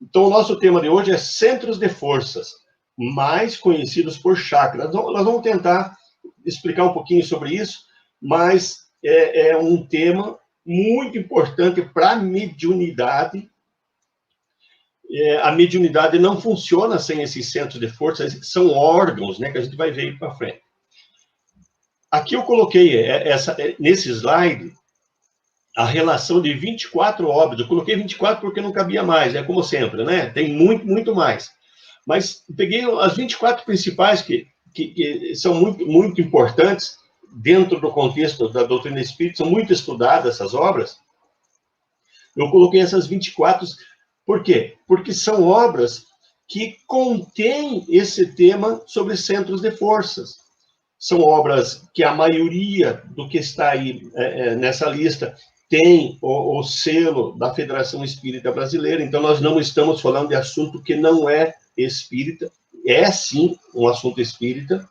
Então, o nosso tema de hoje é centros de forças, mais conhecidos por chakras. Nós vamos tentar explicar um pouquinho sobre isso, mas é um tema muito importante para a mediunidade. A mediunidade não funciona sem esses centros de forças, que são órgãos, né, que a gente vai ver para frente. Aqui eu coloquei nesse slide a relação de 24 obras. Eu coloquei 24 porque não cabia mais, como sempre, né? Tem muito, muito mais. Mas peguei as 24 principais que são muito, muito importantes dentro do contexto da doutrina espírita, são muito estudadas essas obras. Eu coloquei essas 24, por quê? Porque são obras que contêm esse tema sobre centros de forças. São obras que a maioria do que está aí nessa lista tem o selo da Federação Espírita Brasileira, então nós não estamos falando de assunto que não é espírita, é sim um assunto espírita.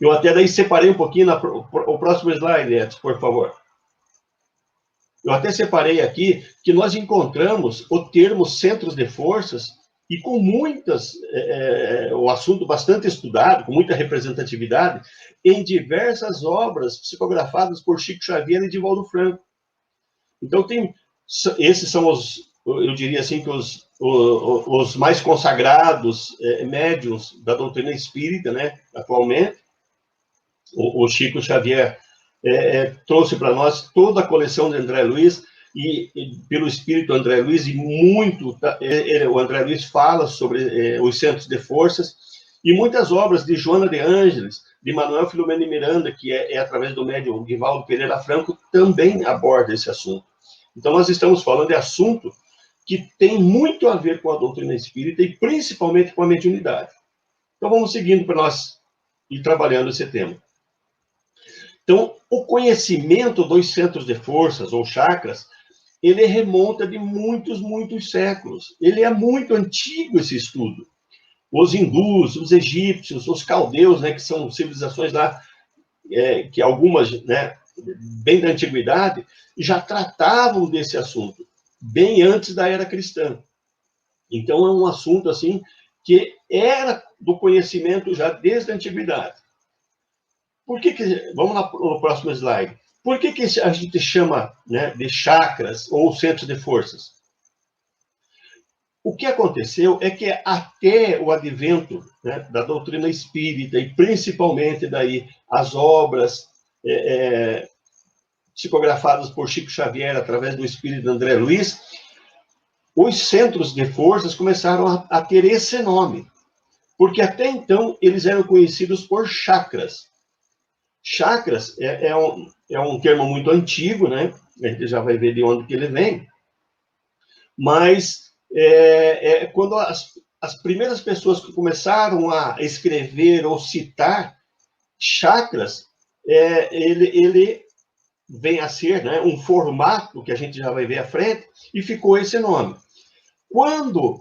Eu até daí separei um pouquinho, o próximo slide, Edson, por favor. Eu até separei aqui que nós encontramos o termo centros de forças e com muitas, o assunto bastante estudado, com muita representatividade, em diversas obras psicografadas por Chico Xavier e Divaldo Franco. Então, esses são eu diria assim, que os mais consagrados médiuns da doutrina espírita, né, atualmente. O Chico Xavier trouxe para nós toda a coleção de André Luiz, e pelo espírito André Luiz, e muito, o André Luiz fala sobre os centros de forças, e muitas obras de Joana de Ângeles, de Manuel Filomeno de Miranda, que é através do médium Divaldo Pereira Franco, também aborda esse assunto. Então, nós estamos falando de assunto que tem muito a ver com a doutrina espírita e principalmente com a mediunidade. Então, vamos seguindo para nós ir trabalhando esse tema. Então, o conhecimento dos centros de forças, ou chakras, ele remonta de muitos, muitos séculos. Ele é muito antigo, esse estudo. Os hindus, os egípcios, os caldeus, né, que são civilizações lá, que algumas, né, bem da antiguidade, já tratavam desse assunto, bem antes da era cristã. Então, é um assunto, assim, que era do conhecimento já desde a antiguidade. Vamos lá no próximo slide. Por que a gente chama, né, de chakras ou centros de forças? O que aconteceu é que até o advento, né, da doutrina espírita, e principalmente daí as obras psicografadas por Chico Xavier através do espírito de André Luiz, os centros de forças começaram a ter esse nome, porque até então eles eram conhecidos por chakras. Chakras é um termo muito antigo, né? A gente já vai ver de onde que ele vem, mas quando as primeiras pessoas que começaram a escrever ou citar chakras, ele vem a ser, né, um formato que a gente já vai ver à frente, e ficou esse nome. Quando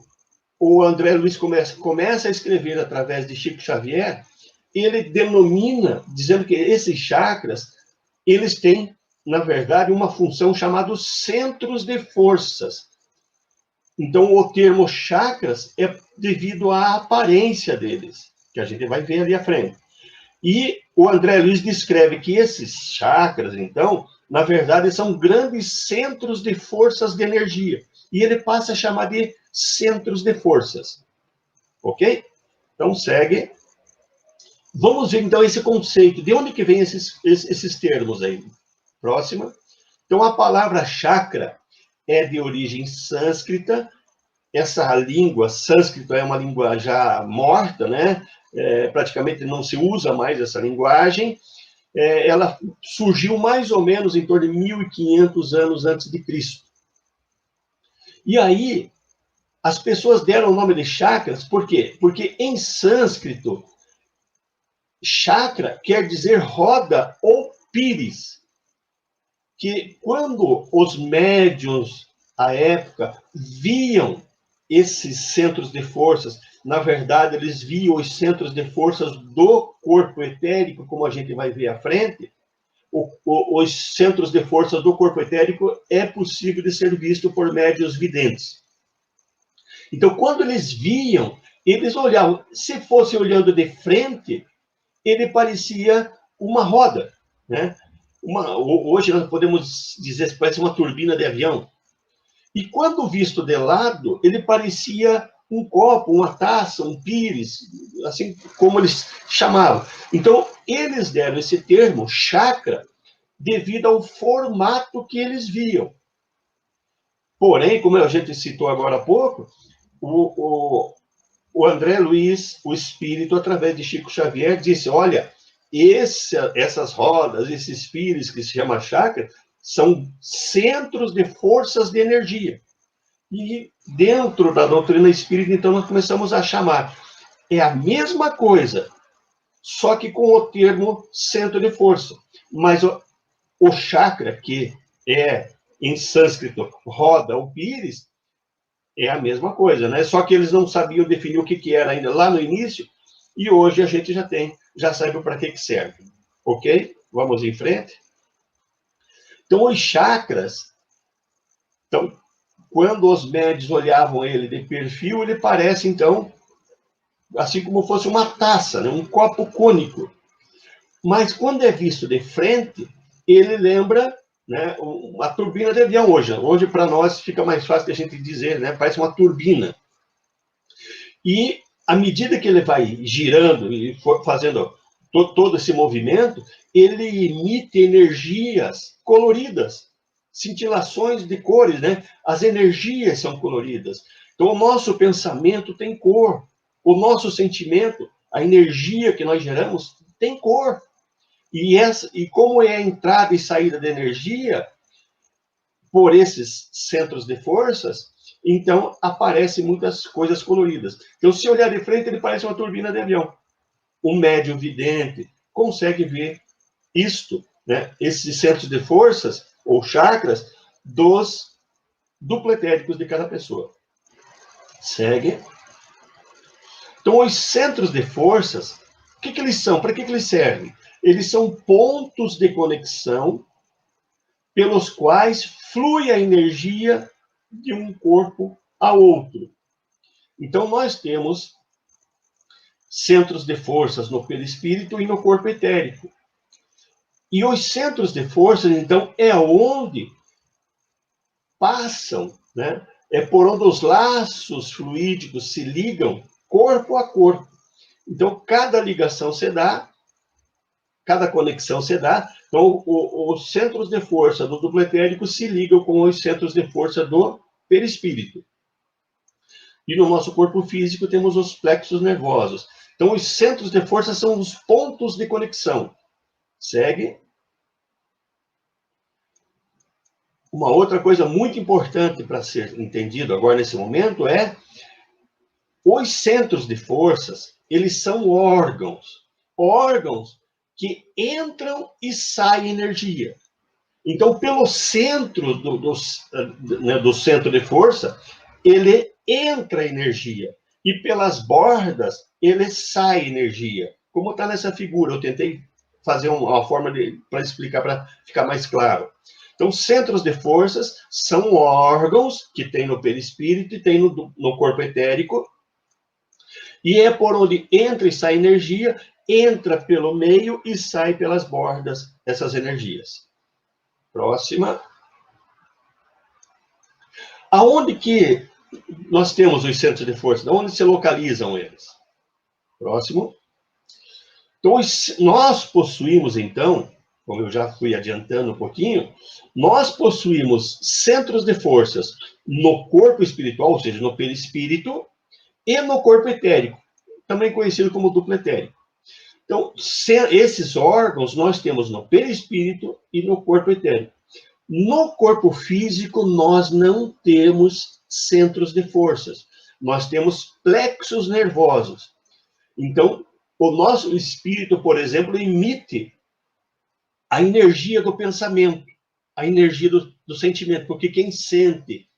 o André Luiz começa a escrever através de Chico Xavier, ele denomina, dizendo que esses chakras, eles têm, na verdade, uma função chamada centros de forças. Então, o termo chakras é devido à aparência deles, que a gente vai ver ali à frente. E o André Luiz descreve que esses chakras, então, na verdade, são grandes centros de forças de energia. E ele passa a chamar de centros de forças. Ok? Então, segue. Vamos ver, então, esse conceito. De onde que vem esses termos aí? Próxima. Então, a palavra chakra é de origem sânscrita. Essa língua, sânscrito, é uma língua já morta, né? Praticamente não se usa mais essa linguagem. Ela surgiu mais ou menos em torno de 1500 anos antes de Cristo. E aí, as pessoas deram o nome de chakras, por quê? Porque em sânscrito, chakra quer dizer roda ou pires, que quando os médiuns, à época, viam esses centros de forças, na verdade, eles viam os centros de forças do corpo etérico, como a gente vai ver à frente. Os centros de forças do corpo etérico é possível de ser visto por médiuns videntes. Então, quando eles viam, eles olhavam. Se fosse olhando de frente, ele parecia uma roda, né? Hoje nós podemos dizer que parece uma turbina de avião. E quando visto de lado, ele parecia um copo, uma taça, um pires, assim como eles chamavam. Então, eles deram esse termo, chakra, devido ao formato que eles viam. Porém, como a gente citou agora há pouco, o André Luiz, o espírito, através de Chico Xavier, disse, olha, essas rodas, esses pires que se chama chakra, são centros de forças de energia. E dentro da doutrina espírita, então, nós começamos a chamar. É a mesma coisa, só que com o termo centro de força. Mas o chakra, que é, em sânscrito, roda ou pires, é a mesma coisa, né? Só que eles não sabiam definir o que era ainda lá no início, e hoje a gente já sabe para que serve. Ok? Vamos em frente. Então, os chakras, então, quando os médios olhavam ele de perfil, ele parece, então, assim como fosse uma taça, né? Um copo cônico. Mas quando é visto de frente, ele lembra, né, uma turbina de avião hoje. Hoje, para nós, fica mais fácil de a gente dizer, né? Parece uma turbina. E, à medida que ele vai girando e fazendo todo esse movimento, ele emite energias coloridas, cintilações de cores, né? As energias são coloridas. Então, o nosso pensamento tem cor. O nosso sentimento, a energia que nós geramos, tem cor. E como é a entrada e saída de energia por esses centros de forças, então aparecem muitas coisas coloridas. Então, se olhar de frente, ele parece uma turbina de avião. O médium vidente consegue ver isto, né? Esses centros de forças, ou chakras, dos dupletéricos de cada pessoa. Segue. Então, os centros de forças, o que eles são? Para que eles servem? Eles são pontos de conexão pelos quais flui a energia de um corpo a outro. Então, nós temos centros de forças no perispírito e no corpo etérico. E os centros de forças, então, é onde passam, né? É por onde os laços fluídicos se ligam corpo a corpo. Então, cada ligação se dá, cada conexão se dá. Então, os centros de força do duplo etérico se ligam com os centros de força do perispírito. E no nosso corpo físico temos os plexos nervosos. Então, os centros de força são os pontos de conexão. Segue. Uma outra coisa muito importante para ser entendido agora nesse momento é os centros de forças, eles são órgãos que entram e saem energia. Então, pelo centro do centro de força, ele entra energia. E pelas bordas, ele sai energia. Como está nessa figura, eu tentei fazer uma forma para explicar, para ficar mais claro. Então, centros de forças são órgãos que tem no perispírito e tem no corpo etérico. E é por onde entra e sai energia, entra pelo meio e sai pelas bordas essas energias. Próxima. Aonde que nós temos os centros de força? Onde se localizam eles? Próximo. Então, nós possuímos, então, como eu já fui adiantando um pouquinho, nós possuímos centros de forças no corpo espiritual, ou seja, no perispírito, e no corpo etérico, também conhecido como duplo etérico. Então, esses órgãos nós temos no perispírito e no corpo etérico. No corpo físico, nós não temos centros de forças. Nós temos plexos nervosos. Então, o nosso espírito, por exemplo, emite a energia do pensamento, a energia do sentimento, porque quem sente,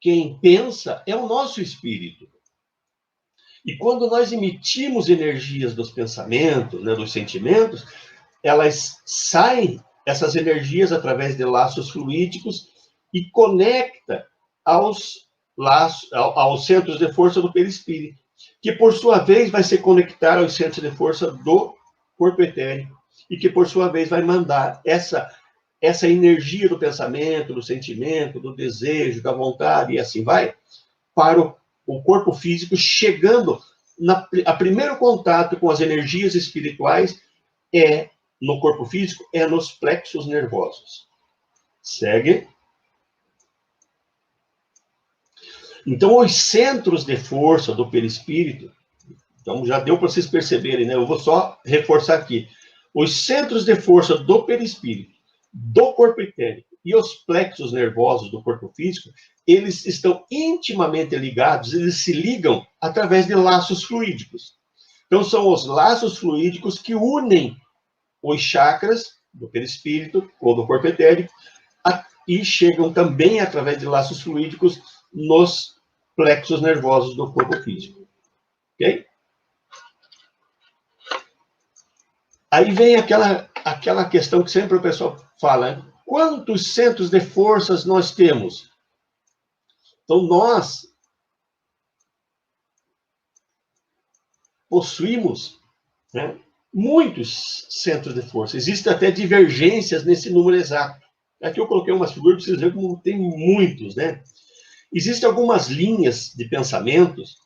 quem pensa, é o nosso espírito. E quando nós emitimos energias dos pensamentos, né, dos sentimentos, elas saem, essas energias, através de laços fluídicos, e conecta aos aos centros de força do perispírito, que por sua vez vai se conectar aos centros de força do corpo etérico, e que por sua vez vai mandar essa energia do pensamento, do sentimento, do desejo, da vontade, e assim vai, para o corpo físico, chegando a primeiro contato com as energias espirituais no corpo físico, nos plexos nervosos. Segue. Então, os centros de força do perispírito, então já deu para vocês perceberem, né? Eu vou só reforçar aqui. Os centros de força do perispírito, do corpo etérico e os plexos nervosos do corpo físico, eles estão intimamente ligados, eles se ligam através de laços fluídicos. Então, são os laços fluídicos que unem os chakras do perispírito ou do corpo etérico e chegam também através de laços fluídicos nos plexos nervosos do corpo físico. Ok? Aí vem aquela questão que sempre o pessoal fala, né? Quantos centros de forças nós temos? Então, nós possuímos, né, muitos centros de força. Existem até divergências nesse número exato. Aqui eu coloquei umas figuras para vocês verem como tem muitos, né? Existem algumas linhas de pensamentos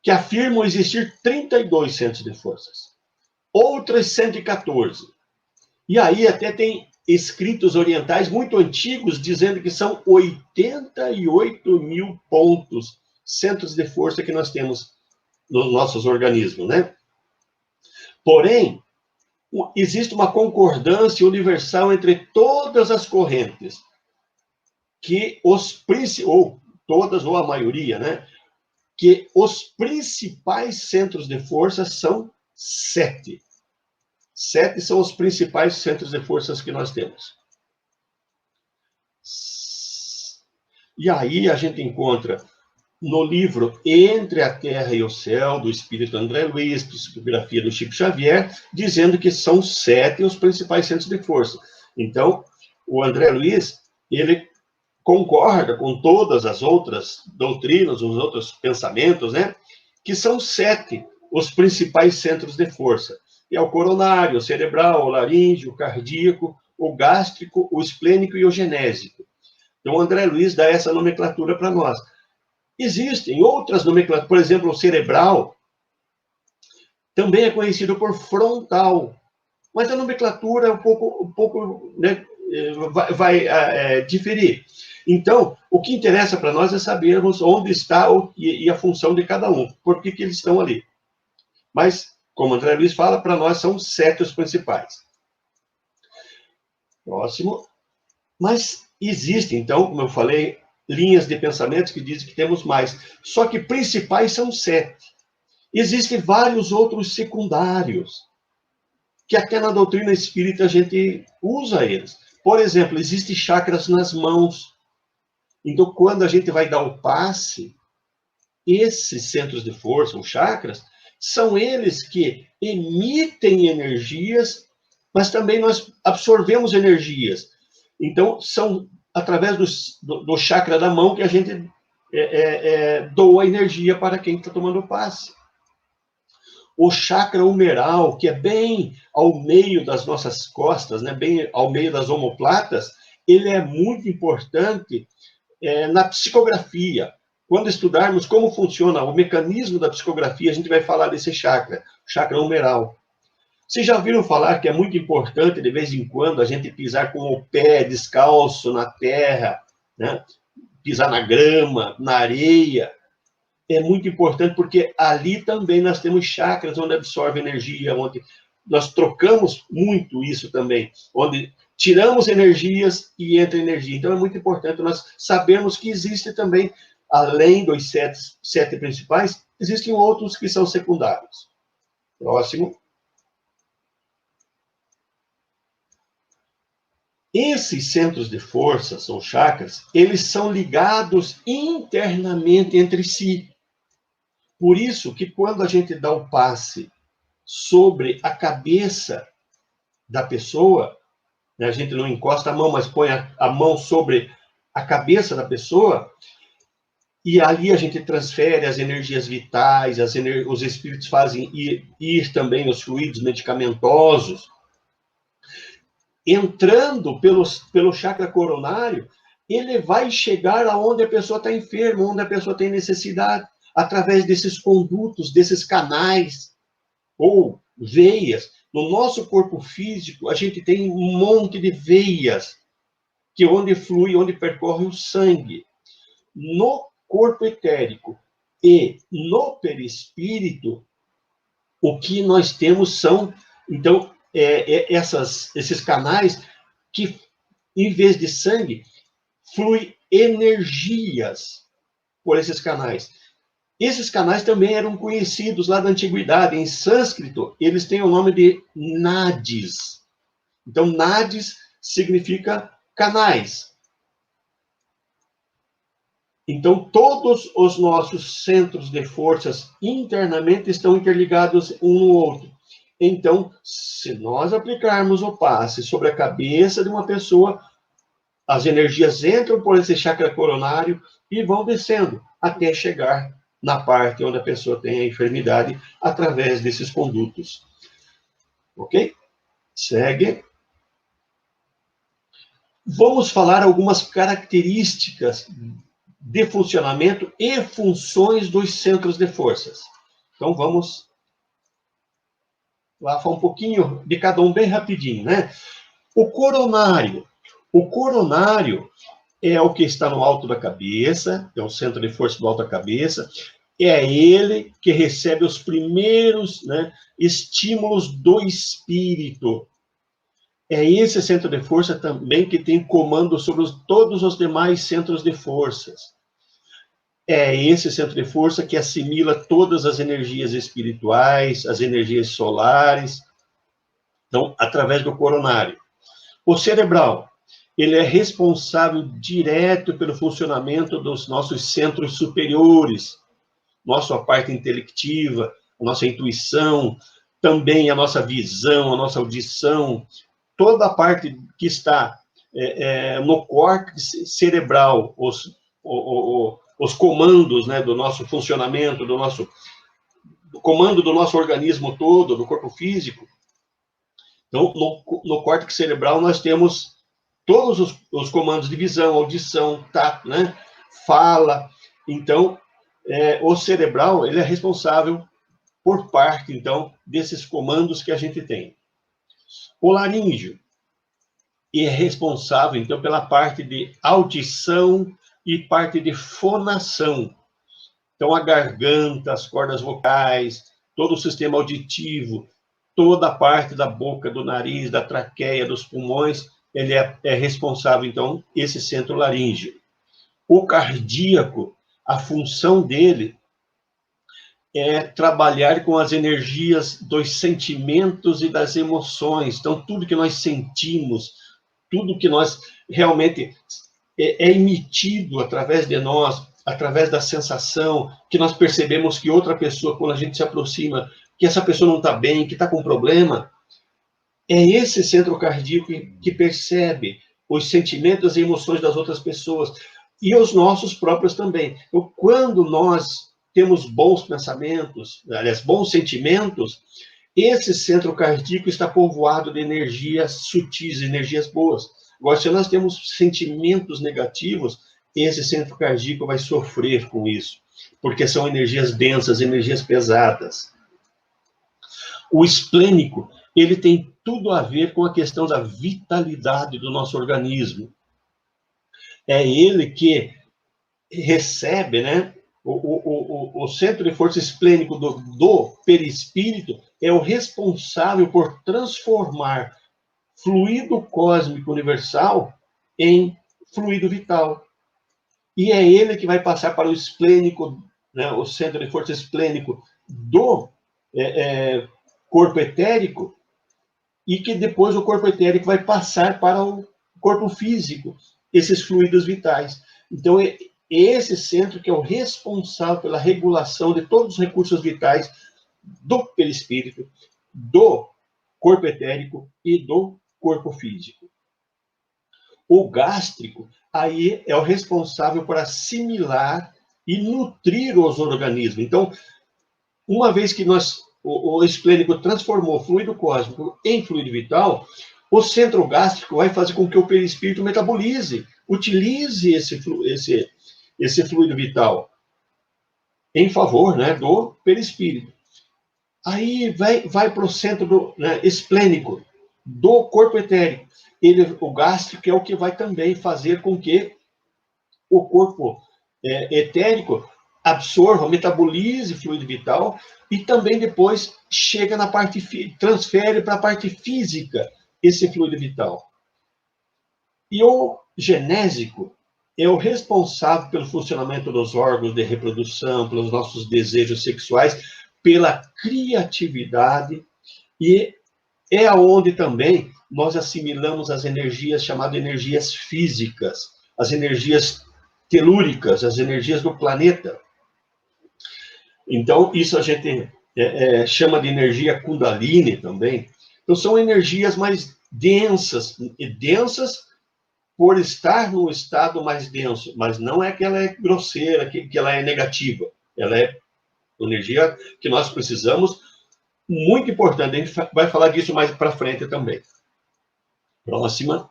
que afirmam existir 32 centros de forças. Outras 114. E aí até tem escritos orientais muito antigos dizendo que são 88 mil pontos, centros de força que nós temos nos nossos organismos, né? Porém, existe uma concordância universal entre todas as correntes, que ou todas, ou a maioria, né? Que os principais centros de força são 7. 7 são os principais centros de forças que nós temos. E aí a gente encontra no livro Entre a Terra e o Céu, do espírito André Luiz, psicografia do Chico Xavier, dizendo que são 7 os principais centros de força. Então, o André Luiz, ele concorda com todas as outras doutrinas, os outros pensamentos, né? Que são 7 os principais centros de força. É o coronário, o cerebral, o laríngeo, o cardíaco, o gástrico, o esplênico e o genésico. Então, o André Luiz dá essa nomenclatura para nós. Existem outras nomenclaturas, por exemplo, o cerebral também é conhecido por frontal, mas a nomenclatura é um pouco né, vai diferir. Então, o que interessa para nós é sabermos onde está e a função de cada um, por que eles estão ali. Mas, como o André Luiz fala, para nós são 7 os principais. Próximo. Mas existem, então, como eu falei, linhas de pensamentos que dizem que temos mais. Só que principais são 7. Existem vários outros secundários, que até na doutrina espírita a gente usa eles. Por exemplo, existem chakras nas mãos. Então, quando a gente vai dar o passe, esses centros de força, os chakras, são eles que emitem energias, mas também nós absorvemos energias. Então, são através do chakra da mão que a gente doa energia para quem está tomando o passe. O chakra humeral, que é bem ao meio das nossas costas, né, bem ao meio das omoplatas, ele é muito importante na psicografia. Quando estudarmos como funciona o mecanismo da psicografia, a gente vai falar desse chakra, chakra humeral. Vocês já viram falar que é muito importante, de vez em quando, a gente pisar com o pé descalço na terra, né? Pisar na grama, na areia. É muito importante porque ali também nós temos chakras onde absorve energia, onde nós trocamos muito isso também, onde tiramos energias e entra energia. Então é muito importante nós sabermos que existe também, além dos 7 principais, existem outros que são secundários. Próximo. Esses centros de força, são chakras, eles são ligados internamente entre si. Por isso que quando a gente dá o passe sobre a cabeça da pessoa, né, a gente não encosta a mão, mas põe a mão sobre a cabeça da pessoa, e ali a gente transfere as energias vitais, os espíritos fazem ir também os fluidos medicamentosos, entrando pelo chakra coronário, ele vai chegar aonde a pessoa está enferma, onde a pessoa tem necessidade, através desses condutos, desses canais, ou veias. No nosso corpo físico, a gente tem um monte de veias, que onde flui, onde percorre o sangue. No corpo etérico e no perispírito, o que nós temos são, então, esses canais que, em vez de sangue, flui energias por esses canais. Esses canais também eram conhecidos lá da antiguidade. Em sânscrito, eles têm o nome de nadis. Então, nadis significa canais. Então, todos os nossos centros de forças internamente estão interligados um no outro. Então, se nós aplicarmos o passe sobre a cabeça de uma pessoa, as energias entram por esse chakra coronário e vão descendo até chegar na parte onde a pessoa tem a enfermidade através desses condutos. Ok? Segue. Vamos falar algumas características de funcionamento e funções dos centros de forças. Então, vamos lá falar um pouquinho de cada um bem rapidinho, né? O coronário. O coronário é o que está no alto da cabeça, é o centro de força do alto da cabeça, é ele que recebe os primeiros, né, estímulos do espírito. É esse centro de força também que tem comando sobre todos os demais centros de forças. É esse centro de força que assimila todas as energias espirituais, as energias solares, então, através do coronário. O cerebral, ele é responsável direto pelo funcionamento dos nossos centros superiores, nossa parte intelectiva, a nossa intuição, também a nossa visão, a nossa audição, toda a parte que está no córtex cerebral, os comandos, né, do nosso funcionamento, do comando do nosso organismo todo, do corpo físico. Então, no córtex cerebral, nós temos todos os comandos de visão, audição, tato, né, fala. Então, o cerebral, ele é responsável por parte, então, desses comandos que a gente tem. O laríngeo é responsável, então, pela parte de audição e parte de fonação. Então, a garganta, as cordas vocais, todo o sistema auditivo, toda a parte da boca, do nariz, da traqueia, dos pulmões, ele é responsável, então, esse centro laríngeo. O cardíaco, a função dele é trabalhar com as energias dos sentimentos e das emoções. Então, tudo que nós sentimos, tudo que nós realmente é emitido através de nós, através da sensação, que nós percebemos que outra pessoa, quando a gente se aproxima, que essa pessoa não está bem, que está com problema, é esse centro cardíaco que percebe os sentimentos e emoções das outras pessoas, e os nossos próprios também. Então, quando nós temos bons pensamentos, aliás, bons sentimentos, esse centro cardíaco está povoado de energias sutis, energias boas. Agora, se nós temos sentimentos negativos, esse centro cardíaco vai sofrer com isso, porque são energias densas, energias pesadas. O esplênico, ele tem tudo a ver com a questão da vitalidade do nosso organismo. É ele que recebe, né? O centro de força esplênico do perispírito é o responsável por transformar fluido cósmico universal em fluido vital. E é ele que vai passar para o esplênico, né, o centro de força esplênico do corpo etérico, e que depois o corpo etérico vai passar para o corpo físico, esses fluidos vitais. Então, é esse centro que é o responsável pela regulação de todos os recursos vitais do perispírito, do corpo etérico e do corpo físico. O gástrico, aí, é o responsável por assimilar e nutrir os organismos. Então, uma vez que o esplênico transformou o fluido cósmico em fluido vital, o centro gástrico vai fazer com que o perispírito metabolize, utilize esse fluido vital em favor, né, do perispírito. Aí vai para o centro esplênico do corpo etérico. O gástrico é o que vai também fazer com que o corpo etérico absorva, metabolize fluido vital e também depois chega na parte, transfere para a parte física esse fluido vital. E o genésico é o responsável pelo funcionamento dos órgãos de reprodução, pelos nossos desejos sexuais, pela criatividade, e é aonde também nós assimilamos as energias chamadas energias físicas, as energias telúricas, as energias do planeta. Então, isso a gente chama de energia Kundalini também. Então, são energias mais densas, e densas por estar num estado mais denso, mas não é que ela é grosseira, que ela é negativa. Ela é energia que nós precisamos, muito importante. A gente vai falar disso mais para frente também. Próxima.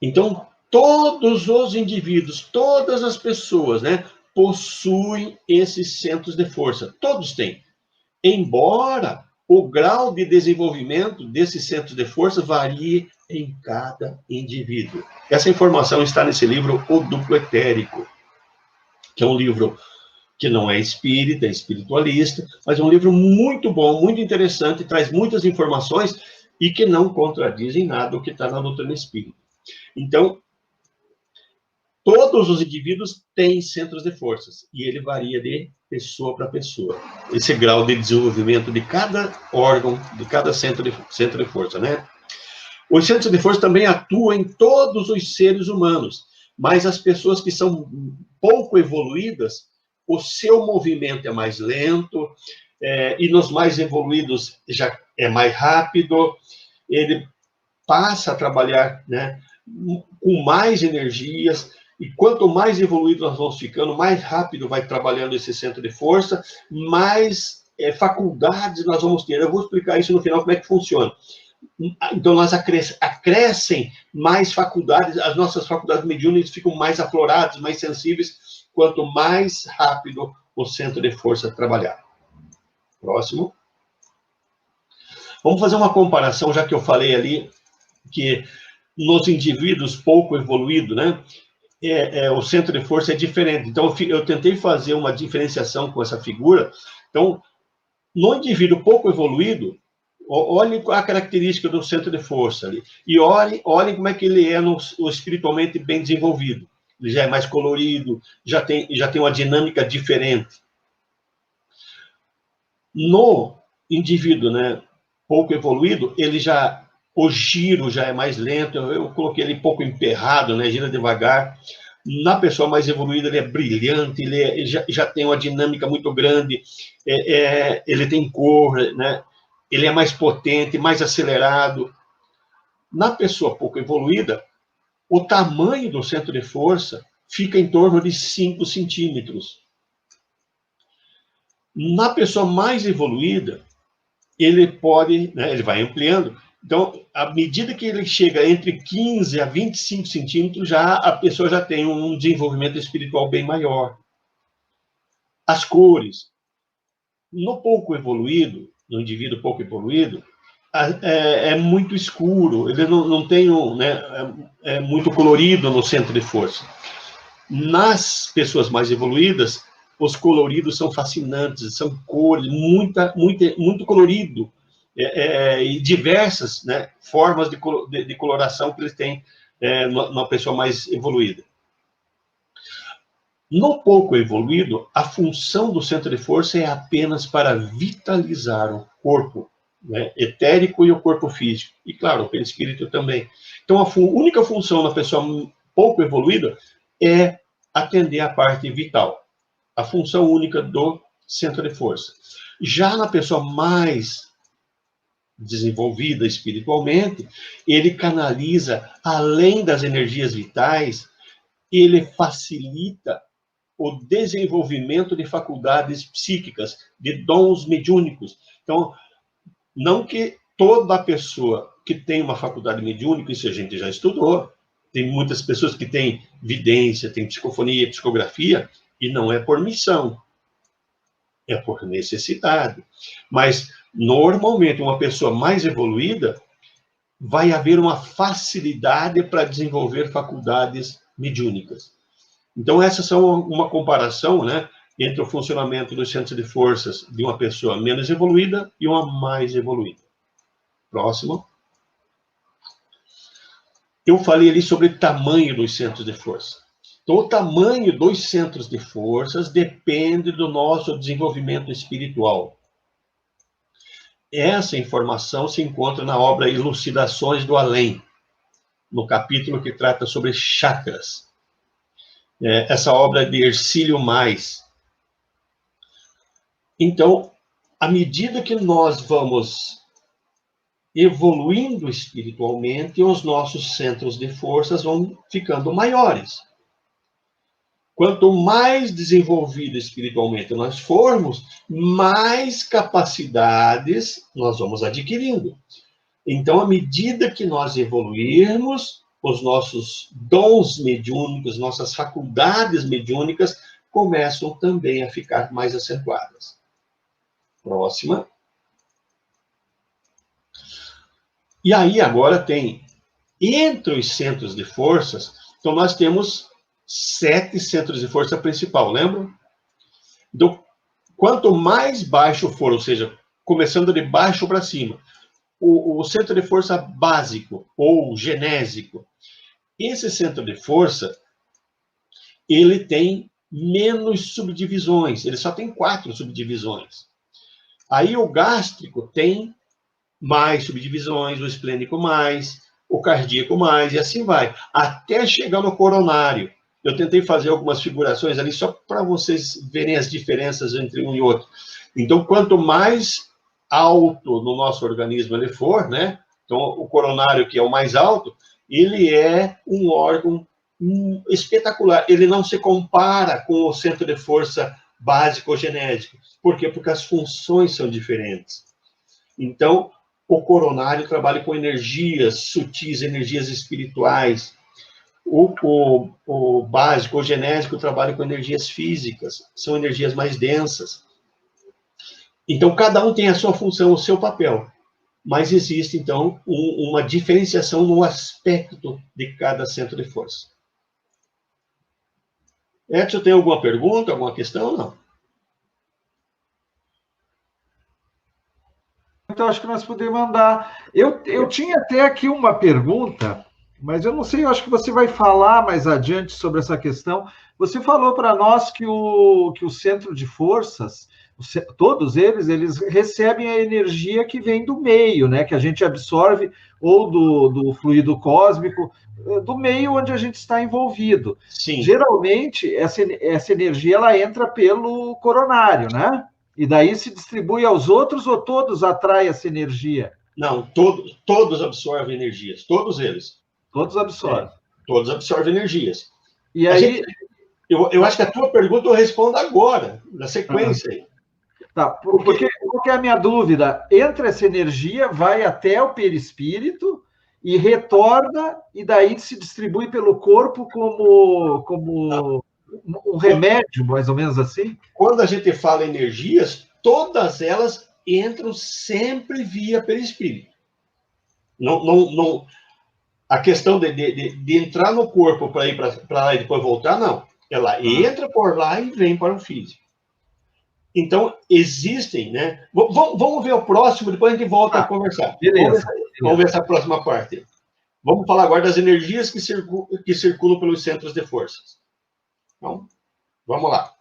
Então, todos os indivíduos, todas as pessoas, né, possuem esses centros de força. Todos têm. Embora o grau de desenvolvimento desses centros de força varie em cada indivíduo. Essa informação está nesse livro, O Duplo Etérico, que é um livro que não é espírita, é espiritualista, mas é um livro muito bom, muito interessante, traz muitas informações e que não contradizem nada o que está na doutrina espírita. Então, todos os indivíduos têm centros de forças, e ele varia de pessoa para pessoa. Esse grau de desenvolvimento de cada órgão, de cada centro de força, né? Os centros de força também atuam em todos os seres humanos, mas as pessoas que são pouco evoluídas, o seu movimento é mais lento, e nos mais evoluídos já é mais rápido, ele passa a trabalhar, né, com mais energias, e quanto mais evoluído nós vamos ficando, mais rápido vai trabalhando esse centro de força, mais faculdades nós vamos ter. Eu vou explicar isso no final, como é que funciona. Então, nós acrescem mais faculdades, as nossas faculdades mediúnicas ficam mais afloradas, mais sensíveis, quanto mais rápido o centro de força trabalhar. Próximo. Vamos fazer uma comparação, já que eu falei ali que nos indivíduos pouco evoluídos, né, o centro de força é diferente. Então, eu tentei fazer uma diferenciação com essa figura. Então, no indivíduo pouco evoluído, olhem a característica do centro de força ali. E olhem como é que ele é no espiritualmente bem desenvolvido. Ele já é mais colorido, já tem uma dinâmica diferente. No indivíduo, né, pouco evoluído, o giro já é mais lento. Eu coloquei ele pouco emperrado, né, gira devagar. Na pessoa mais evoluída, ele é brilhante, ele já tem uma dinâmica muito grande, ele tem cor, né? Ele é mais potente, mais acelerado. Na pessoa pouco evoluída, o tamanho do centro de força fica em torno de 5 centímetros. Na pessoa mais evoluída, ele pode, né, ele vai ampliando. Então, à medida que ele chega entre 15 a 25 centímetros, a pessoa já tem um desenvolvimento espiritual bem maior. As cores. No pouco evoluído, no indivíduo pouco evoluído, é muito escuro, ele não tem é muito colorido no centro de força. Nas pessoas mais evoluídas, os coloridos são fascinantes, são cores, muito colorido, e diversas, né, formas de coloração que eles têm na pessoa mais evoluída. No pouco evoluído, a função do centro de força é apenas para vitalizar o corpo, né, etérico, e o corpo físico. E, claro, o perispírito também. Então, a única função da pessoa pouco evoluída é atender a parte vital. A função única do centro de força. Já na pessoa mais desenvolvida espiritualmente, ele canaliza, além das energias vitais, ele facilita o desenvolvimento de faculdades psíquicas, de dons mediúnicos. Então, não que toda pessoa que tem uma faculdade mediúnica, isso a gente já estudou, tem muitas pessoas que têm vidência, têm psicofonia, psicografia, e não é por missão, é por necessidade. Mas, normalmente, uma pessoa mais evoluída vai haver uma facilidade para desenvolver faculdades mediúnicas. Então, essas são uma comparação, né, entre o funcionamento dos centros de forças de uma pessoa menos evoluída e uma mais evoluída. Próximo. Eu falei ali sobre o tamanho dos centros de força. Então, o tamanho dos centros de forças depende do nosso desenvolvimento espiritual. Essa informação se encontra na obra Elucidações do Além, no capítulo que trata sobre chakras. Essa obra é de Hercílio Mais. Então, à medida que nós vamos evoluindo espiritualmente, os nossos centros de forças vão ficando maiores. Quanto mais desenvolvido espiritualmente nós formos, mais capacidades nós vamos adquirindo. Então, à medida que nós evoluirmos, os nossos dons mediúnicos, nossas faculdades mediúnicas começam também a ficar mais acentuadas. Próxima. E aí, agora tem, entre os centros de forças, então nós temos 7 centros de força principal, lembram? Então, quanto mais baixo for, ou seja, começando de baixo para cima, o centro de força básico ou genésico, esse centro de força, ele tem menos subdivisões, ele só tem 4 subdivisões. Aí o gástrico tem mais subdivisões, o esplênico mais, o cardíaco mais, e assim vai, até chegar no coronário. Eu tentei fazer algumas figurações ali só para vocês verem as diferenças entre um e outro. Então, quanto mais alto no nosso organismo ele for, né? Então, o coronário, que é o mais alto, ele é um órgão espetacular. Ele não se compara com o centro de força básico ou genético. Por quê? Porque as funções são diferentes. Então, o coronário trabalha com energias sutis, energias espirituais. O básico, o genésico, trabalha com energias físicas, são energias mais densas. Então, cada um tem a sua função, o seu papel. Mas existe, então, uma diferenciação no aspecto de cada centro de força. Edson, tem alguma pergunta, alguma questão? Não? Então, acho que nós podemos mandar. Eu tinha até aqui uma pergunta, mas eu não sei, eu acho que você vai falar mais adiante sobre essa questão. Você falou para nós que o centro de forças, todos eles recebem a energia que vem do meio, né? Que a gente absorve, ou do fluido cósmico, do meio onde a gente está envolvido. Sim. Geralmente, essa energia ela entra pelo coronário, né? E daí se distribui aos outros ou todos atraem essa energia? Não, todos absorvem energias, todos eles. Todos absorvem. Todos absorvem energias. E aí... Eu acho que a tua pergunta eu respondo agora, na sequência aí. Tá, porque qual que é a minha dúvida? Entra essa energia, vai até o perispírito e retorna, e daí se distribui pelo corpo como um remédio, mais ou menos assim? Quando a gente fala energias, todas elas entram sempre via perispírito. Não, a questão de entrar no corpo para ir para lá e depois voltar, não. Ela entra por lá e vem para o físico. Então, existem, né? Vamos ver o próximo, depois a gente volta a conversar. Beleza. Vamos ver essa próxima parte. Vamos falar agora das energias que circulam pelos centros de forças. Então, vamos lá.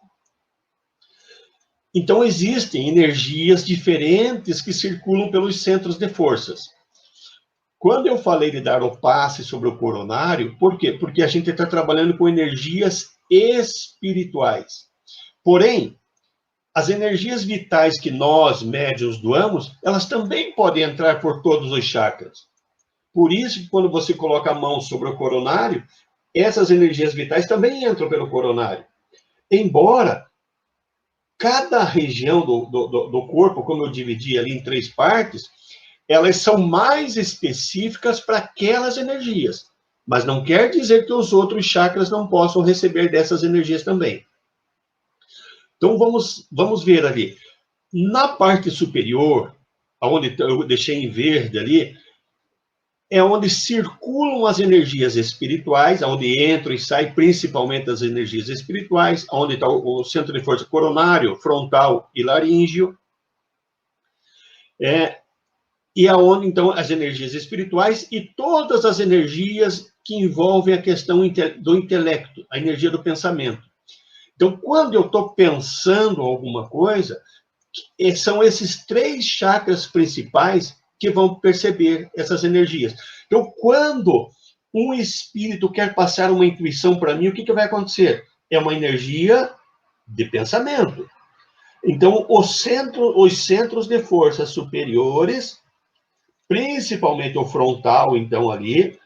Então, existem energias diferentes que circulam pelos centros de forças. Quando eu falei de dar o passe sobre o coronário, por quê? Porque a gente está trabalhando com energias espirituais. Porém, as energias vitais que nós, médiuns, doamos, elas também podem entrar por todos os chakras. Por isso, quando você coloca a mão sobre o coronário, essas energias vitais também entram pelo coronário. Embora cada região do corpo, como eu dividi ali em 3 partes, elas são mais específicas para aquelas energias. Mas não quer dizer que os outros chakras não possam receber dessas energias também. Então, vamos ver ali. Na parte superior, onde eu deixei em verde ali, é onde circulam as energias espirituais, onde entram e saem principalmente as energias espirituais, onde está o centro de força coronário, frontal e laríngeo. E aonde, então, as energias espirituais e todas as energias que envolvem a questão do intelecto, a energia do pensamento. Então, quando eu estou pensando alguma coisa, são esses 3 chakras principais que vão perceber essas energias. Então, quando um espírito quer passar uma intuição para mim, o que vai acontecer? É uma energia de pensamento. Então, os centros de força superiores, principalmente o frontal, então, ali,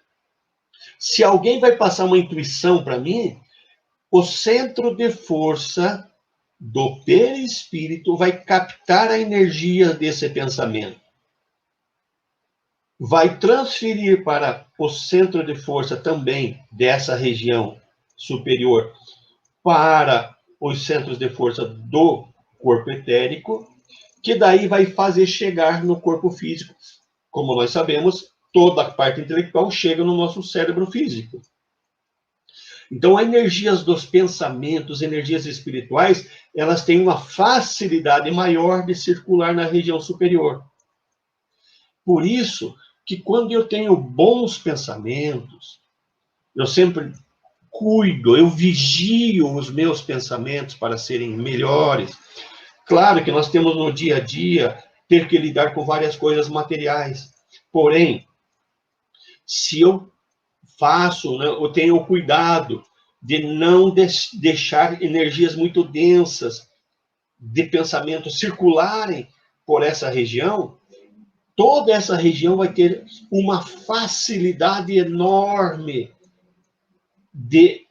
se alguém vai passar uma intuição para mim, o centro de força do perispírito vai captar a energia desse pensamento. Vai transferir para o centro de força também dessa região superior para os centros de força do corpo etérico, que daí vai fazer chegar no corpo físico. Como nós sabemos, toda a parte intelectual chega no nosso cérebro físico. Então, as energias dos pensamentos, energias espirituais, elas têm uma facilidade maior de circular na região superior. Por isso que quando eu tenho bons pensamentos, eu sempre cuido, eu vigio os meus pensamentos para serem melhores. Claro que nós temos no dia a dia ter que lidar com várias coisas materiais. Porém, se eu faço, né, eu tenho o cuidado de não deixar energias muito densas de pensamento circularem por essa região, toda essa região vai ter uma facilidade enorme de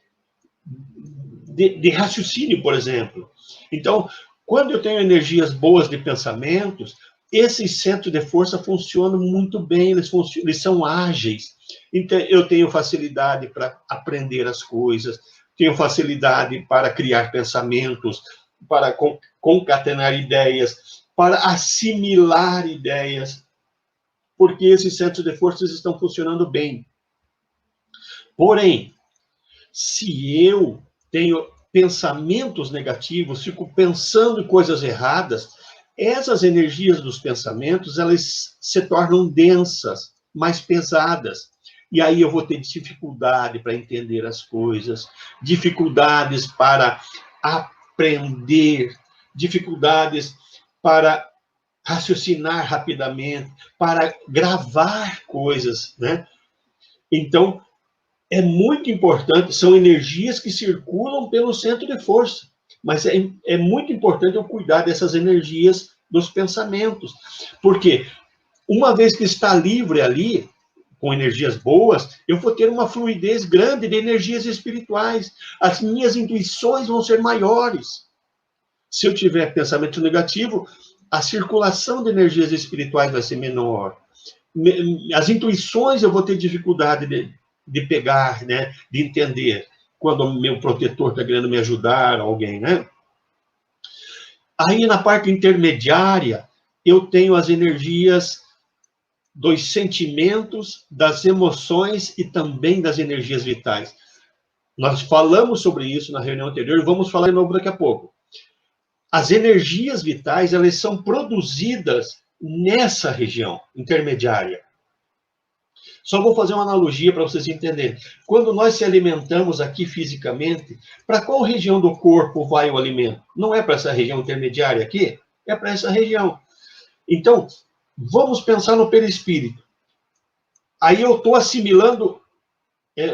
raciocínio, por exemplo. Então, quando eu tenho energias boas de pensamentos, esses centros de força funcionam muito bem, eles são ágeis. Então, eu tenho facilidade para aprender as coisas, tenho facilidade para criar pensamentos, para concatenar ideias, para assimilar ideias, porque esses centros de forças estão funcionando bem. Porém, se eu tenho pensamentos negativos, fico pensando em coisas erradas, essas energias dos pensamentos, elas se tornam densas, mais pesadas. E aí eu vou ter dificuldade para entender as coisas, dificuldades para aprender, dificuldades para raciocinar rapidamente, para gravar coisas, né? Então, é muito importante, são energias que circulam pelo centro de força, mas é muito importante eu cuidar dessas energias dos pensamentos, porque uma vez que está livre ali, com energias boas, eu vou ter uma fluidez grande de energias espirituais, as minhas intuições vão ser maiores. Se eu tiver pensamento negativo, a circulação de energias espirituais vai ser menor. As intuições eu vou ter dificuldade de pegar, né, de entender, quando o meu protetor está querendo me ajudar, alguém, né? Aí, na parte intermediária, eu tenho as energias dos sentimentos, das emoções e também das energias vitais. Nós falamos sobre isso na reunião anterior e vamos falar de novo daqui a pouco. As energias vitais, elas são produzidas nessa região intermediária. Só vou fazer uma analogia para vocês entenderem. Quando nós se alimentamos aqui fisicamente, para qual região do corpo vai o alimento? Não é para essa região intermediária aqui? É para essa região. Então, vamos pensar no perispírito. Aí eu estou assimilando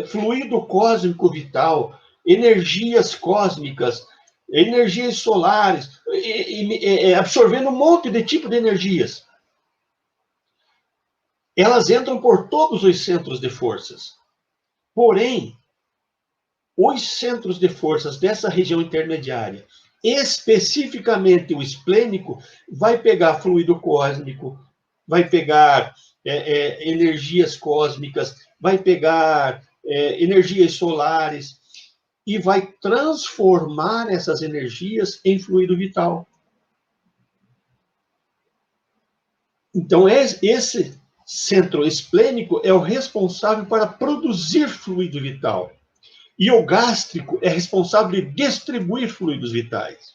fluido cósmico vital, energias cósmicas, energias solares, absorvendo um monte de tipo de energias. Elas entram por todos os centros de forças. Porém, os centros de forças dessa região intermediária, especificamente o esplênico, vai pegar fluido cósmico, vai pegar energias cósmicas, vai pegar energias solares e vai transformar essas energias em fluido vital. Então, esse centro esplênico é o responsável para produzir fluido vital. E o gástrico é responsável de distribuir fluidos vitais.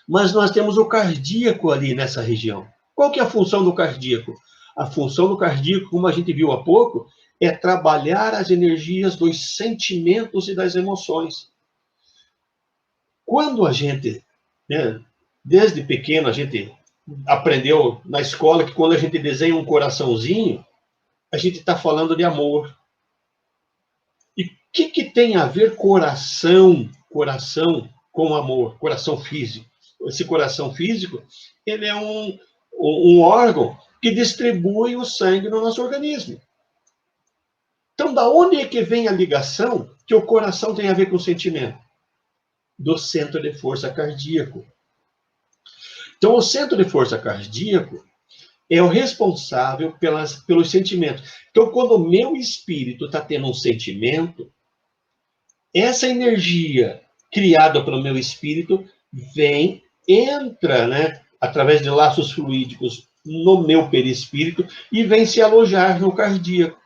Mas nós temos o cardíaco ali nessa região. Qual que é a função do cardíaco? A função do cardíaco, como a gente viu há pouco, é trabalhar as energias dos sentimentos e das emoções. Quando a gente, desde pequeno, a gente aprendeu na escola que quando a gente desenha um coraçãozinho, a gente está falando de amor. E o que tem a ver coração com amor, coração físico? Esse coração físico, ele é um órgão que distribui o sangue no nosso organismo. Então, da onde é que vem a ligação que o coração tem a ver com o sentimento? Do centro de força cardíaco. Então, o centro de força cardíaco é o responsável pelos sentimentos. Então, quando o meu espírito está tendo um sentimento, essa energia criada pelo meu espírito entra, através de laços fluídicos no meu perispírito e vem se alojar no cardíaco.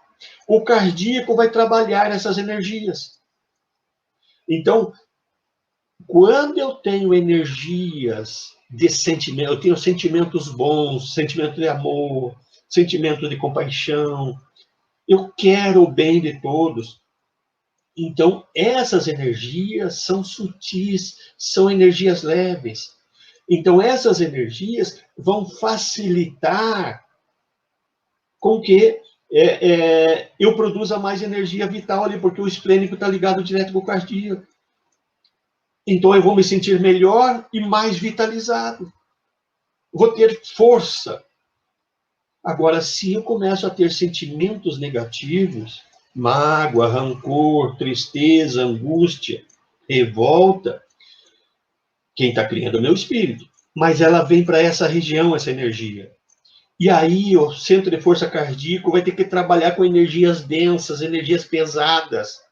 O cardíaco vai trabalhar essas energias. Então, quando eu tenho energias de sentimento, eu tenho sentimentos bons, sentimento de amor, sentimento de compaixão, eu quero o bem de todos. Então, essas energias são sutis, são energias leves. Então, essas energias vão facilitar com que eu produza mais energia vital ali, porque o esplênico está ligado direto com o cardíaco. Então, eu vou me sentir melhor e mais vitalizado. Vou ter força. Agora, se eu começo a ter sentimentos negativos, mágoa, rancor, tristeza, angústia, revolta, quem está criando é o meu espírito. Mas ela vem para essa região, essa energia. E aí o centro de força cardíaco vai ter que trabalhar com energias densas, energias pesadas.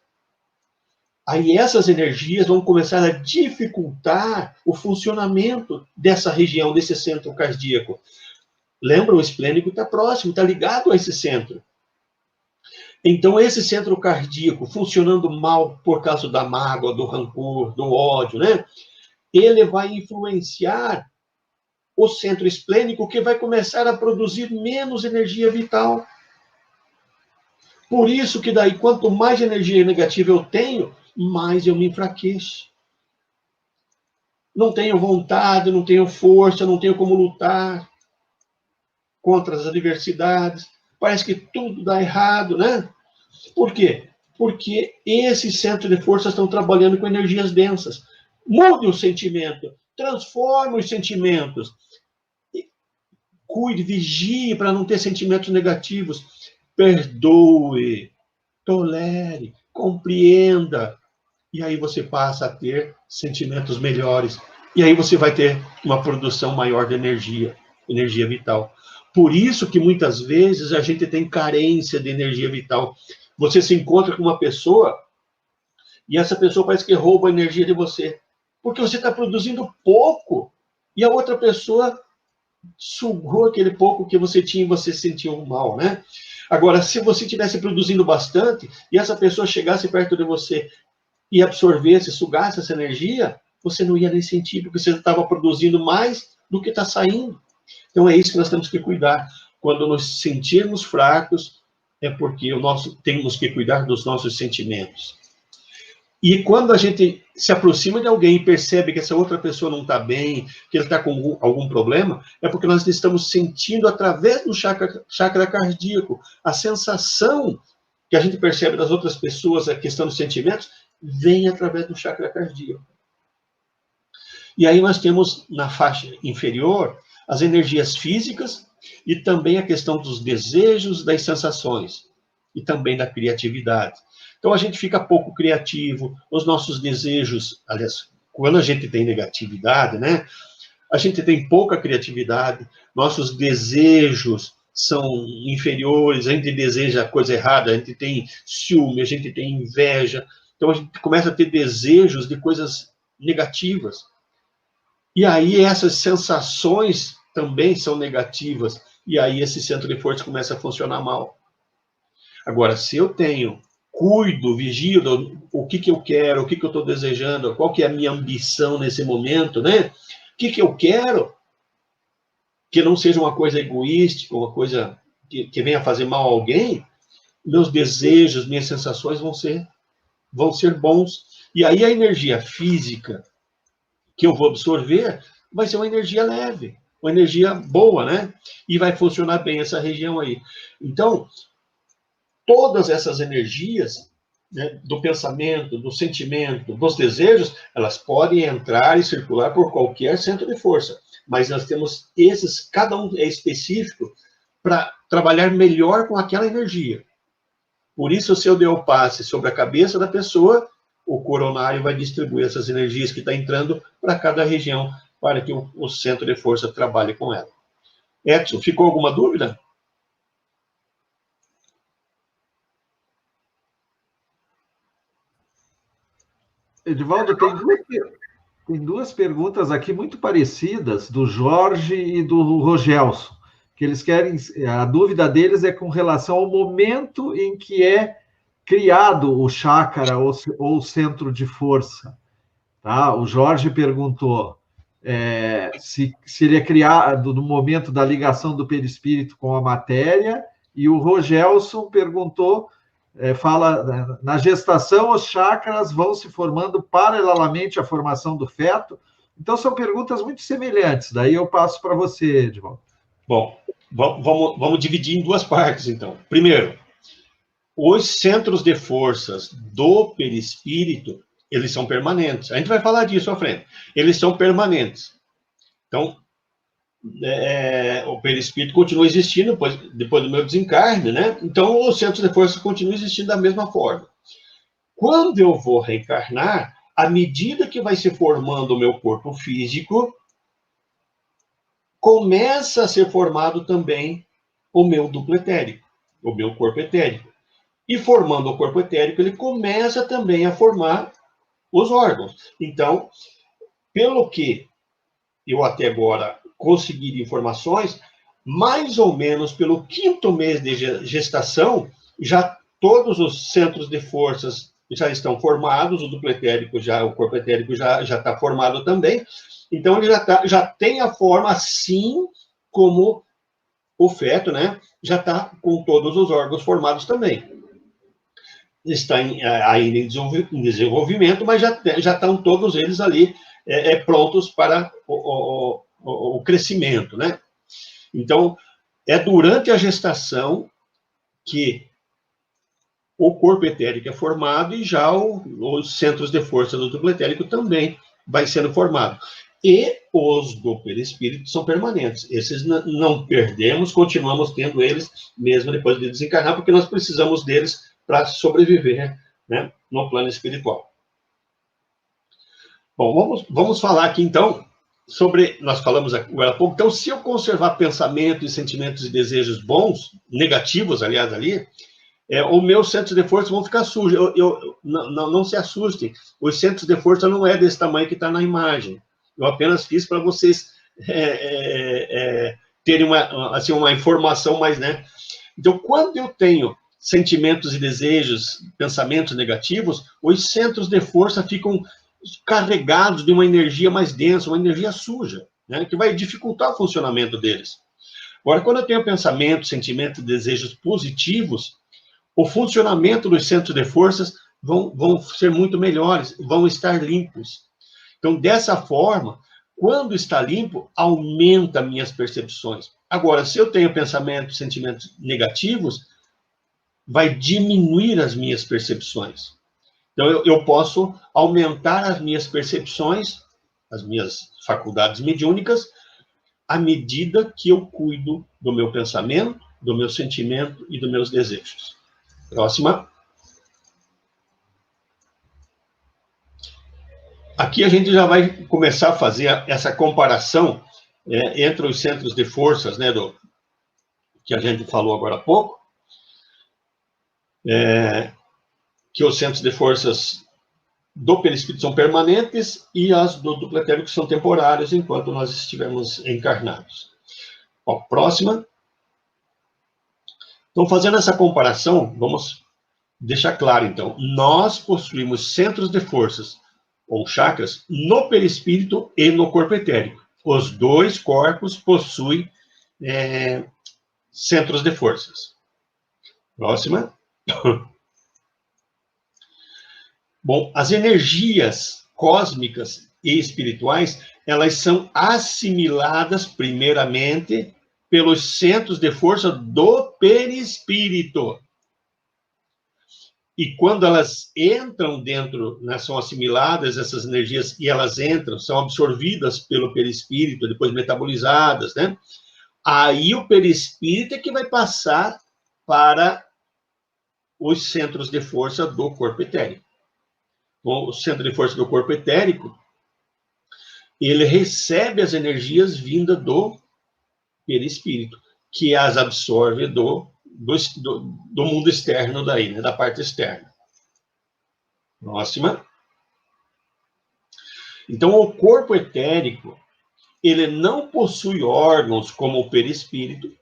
Aí essas energias vão começar a dificultar o funcionamento dessa região, desse centro cardíaco. Lembra, o esplênico está próximo, está ligado a esse centro. Então, esse centro cardíaco funcionando mal por causa da mágoa, do rancor, do ódio, ele vai influenciar o centro esplênico, que vai começar a produzir menos energia vital. Por isso que daí, quanto mais energia negativa eu tenho, mais eu me enfraqueço. Não tenho vontade, não tenho força, não tenho como lutar contra as adversidades. Parece que tudo dá errado, Por quê? Porque esses centros de força estão trabalhando com energias densas. Mude o sentimento, transforme os sentimentos. Cuide, vigie para não ter sentimentos negativos. Perdoe, tolere, compreenda. E aí você passa a ter sentimentos melhores. E aí você vai ter uma produção maior de energia vital. Por isso que muitas vezes a gente tem carência de energia vital. Você se encontra com uma pessoa e essa pessoa parece que rouba a energia de você. Porque você está produzindo pouco e a outra pessoa sugou aquele pouco que você tinha e você se sentiu mal, Agora, se você estivesse produzindo bastante e essa pessoa chegasse perto de você e absorvesse, sugasse essa energia, você não ia nem sentir, porque você estava produzindo mais do que está saindo. Então, é isso que nós temos que cuidar. Quando nos sentirmos fracos, é porque temos que cuidar dos nossos sentimentos. E quando a gente se aproxima de alguém e percebe que essa outra pessoa não está bem, que ele está com algum problema, é porque nós estamos sentindo através do chakra cardíaco. A sensação que a gente percebe das outras pessoas, a questão dos sentimentos, vem através do chakra cardíaco. E aí nós temos na faixa inferior as energias físicas e também a questão dos desejos, das sensações e também da criatividade. Então a gente fica pouco criativo, os nossos desejos, aliás, quando a gente tem negatividade, né, a gente tem pouca criatividade, nossos desejos são inferiores, a gente deseja coisa errada, a gente tem ciúme, a gente tem inveja, então a gente começa a ter desejos de coisas negativas. E aí essas sensações também são negativas, e aí esse centro de força começa a funcionar mal. Agora, se eu cuido, vigio o que eu quero, o que eu estou desejando, qual que é a minha ambição nesse momento, né? O que eu quero, que não seja uma coisa egoística, uma coisa que venha fazer mal a alguém, meus desejos, minhas sensações vão ser bons. E aí a energia física que eu vou absorver vai ser uma energia leve, uma energia boa, né? E vai funcionar bem essa região aí. Então, todas essas energias, né, do pensamento, do sentimento, dos desejos, elas podem entrar e circular por qualquer centro de força. Mas nós temos esses, cada um é específico para trabalhar melhor com aquela energia. Por isso, se eu der o passe sobre a cabeça da pessoa, o coronário vai distribuir essas energias que estão entrando para cada região, para que o centro de força trabalhe com ela. Edson, ficou alguma dúvida? Edivaldo, tem duas perguntas aqui muito parecidas, do Jorge e do Rogelson, que eles querem, a dúvida deles é com relação ao momento em que é criado o chácara ou o centro de força. Tá? O Jorge perguntou se ele é criado no momento da ligação do perispírito com a matéria, e o Rogelson perguntou, fala, na gestação os chakras vão se formando paralelamente à formação do feto. Então são perguntas muito semelhantes, daí eu passo para você, Edvaldo. Bom, vamos dividir em duas partes, então. Primeiro, os centros de forças do perispírito, eles são permanentes. A gente vai falar disso à frente. Eles são permanentes. Então, o perispírito continua existindo depois do meu desencarne, né? Então, os centros de força continuam existindo da mesma forma. Quando eu vou reencarnar, à medida que vai se formando o meu corpo físico, começa a ser formado também o meu duplo etérico, o meu corpo etérico. E formando o corpo etérico, ele começa também a formar os órgãos. Então, pelo que eu até agora consegui informações, mais ou menos pelo 5º mês de gestação, já todos os centros de forças já estão formados, o duplo etérico o corpo etérico já está formado também. Então, ele já tem a forma, assim como o feto, né? Já está com todos os órgãos formados também. Está ainda em desenvolvimento, mas já estão todos eles ali prontos para o crescimento, né? Então, é durante a gestação que o corpo etérico é formado e já os centros de força do duplo etérico também vai sendo formado. E os do perispírito são permanentes. Esses não perdemos, continuamos tendo eles mesmo depois de desencarnar, porque nós precisamos deles para sobreviver, né, no plano espiritual. Bom, vamos falar aqui, então, sobre... Nós falamos agora há pouco. Então, se eu conservar pensamentos, sentimentos e desejos bons, negativos, aliás, ali, os meus centros de força vão ficar sujos. Não se assustem. Os centros de força não é desse tamanho que está na imagem. Eu apenas fiz para vocês terem uma informação mais, né? Então, quando eu tenho sentimentos e desejos, pensamentos negativos, os centros de força ficam carregados de uma energia mais densa, uma energia suja, né, que vai dificultar o funcionamento deles. Agora, quando eu tenho pensamentos, sentimentos e desejos positivos, o funcionamento dos centros de forças vão ser muito melhores, vão estar limpos. Então, dessa forma, quando está limpo, aumenta minhas percepções. Agora, se eu tenho pensamentos, sentimentos negativos, vai diminuir as minhas percepções. Então, eu posso aumentar as minhas percepções, as minhas faculdades mediúnicas, à medida que eu cuido do meu pensamento, do meu sentimento e dos meus desejos. Próxima. Aqui a gente já vai começar a fazer essa comparação entre os centros de forças, né, que a gente falou agora há pouco, que os centros de forças do perispírito são permanentes e as do duplo etérico são temporários enquanto nós estivermos encarnados. Ó, próxima. Então, fazendo essa comparação, vamos deixar claro, então, nós possuímos centros de forças, ou chakras, no perispírito e no corpo etérico. Os dois corpos possuem centros de forças. Próxima. Bom, as energias cósmicas e espirituais, elas são assimiladas primeiramente pelos centros de força do perispírito. E quando elas entram dentro, né, são assimiladas essas energias e elas entram, são absorvidas pelo perispírito, depois metabolizadas, né? Aí o perispírito é que vai passar para os centros de força do corpo etérico. Então, o centro de força do corpo etérico, ele recebe as energias vindas do perispírito, que as absorve do mundo externo daí, né, da parte externa. Próxima. Então, o corpo etérico, ele não possui órgãos como o perispírito.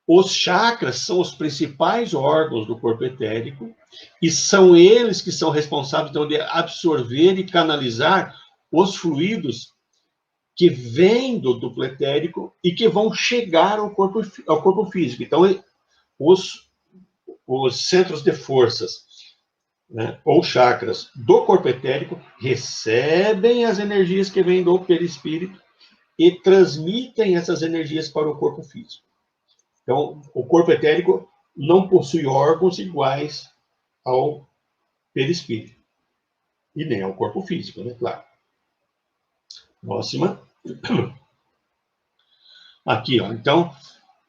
Os chakras são os principais órgãos do corpo etérico e são eles que são responsáveis, então, de absorver e canalizar os fluidos que vêm do duplo etérico e que vão chegar ao corpo físico. Então, os centros de forças, né, ou chakras do corpo etérico recebem as energias que vêm do perispírito e transmitem essas energias para o corpo físico. Então, o corpo etérico não possui órgãos iguais ao perispírito. E nem ao corpo físico, né? Claro. Próxima. Aqui, ó. Então,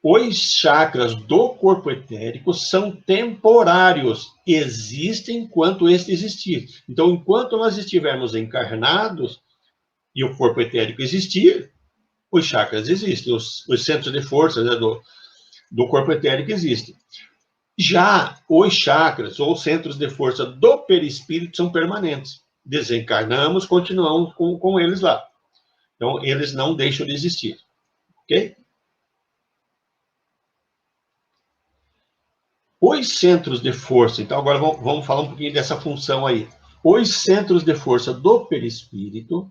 os chakras do corpo etérico são temporários. Existem enquanto este existir. Então, enquanto nós estivermos encarnados e o corpo etérico existir, os chakras existem, os centros de força, né, do corpo etérico existem. Já os chakras, ou centros de força do perispírito, são permanentes. Desencarnamos, continuamos com eles lá. Então, eles não deixam de existir. Ok? Os centros de força, então agora vamos falar um pouquinho dessa função aí. Os centros de força do perispírito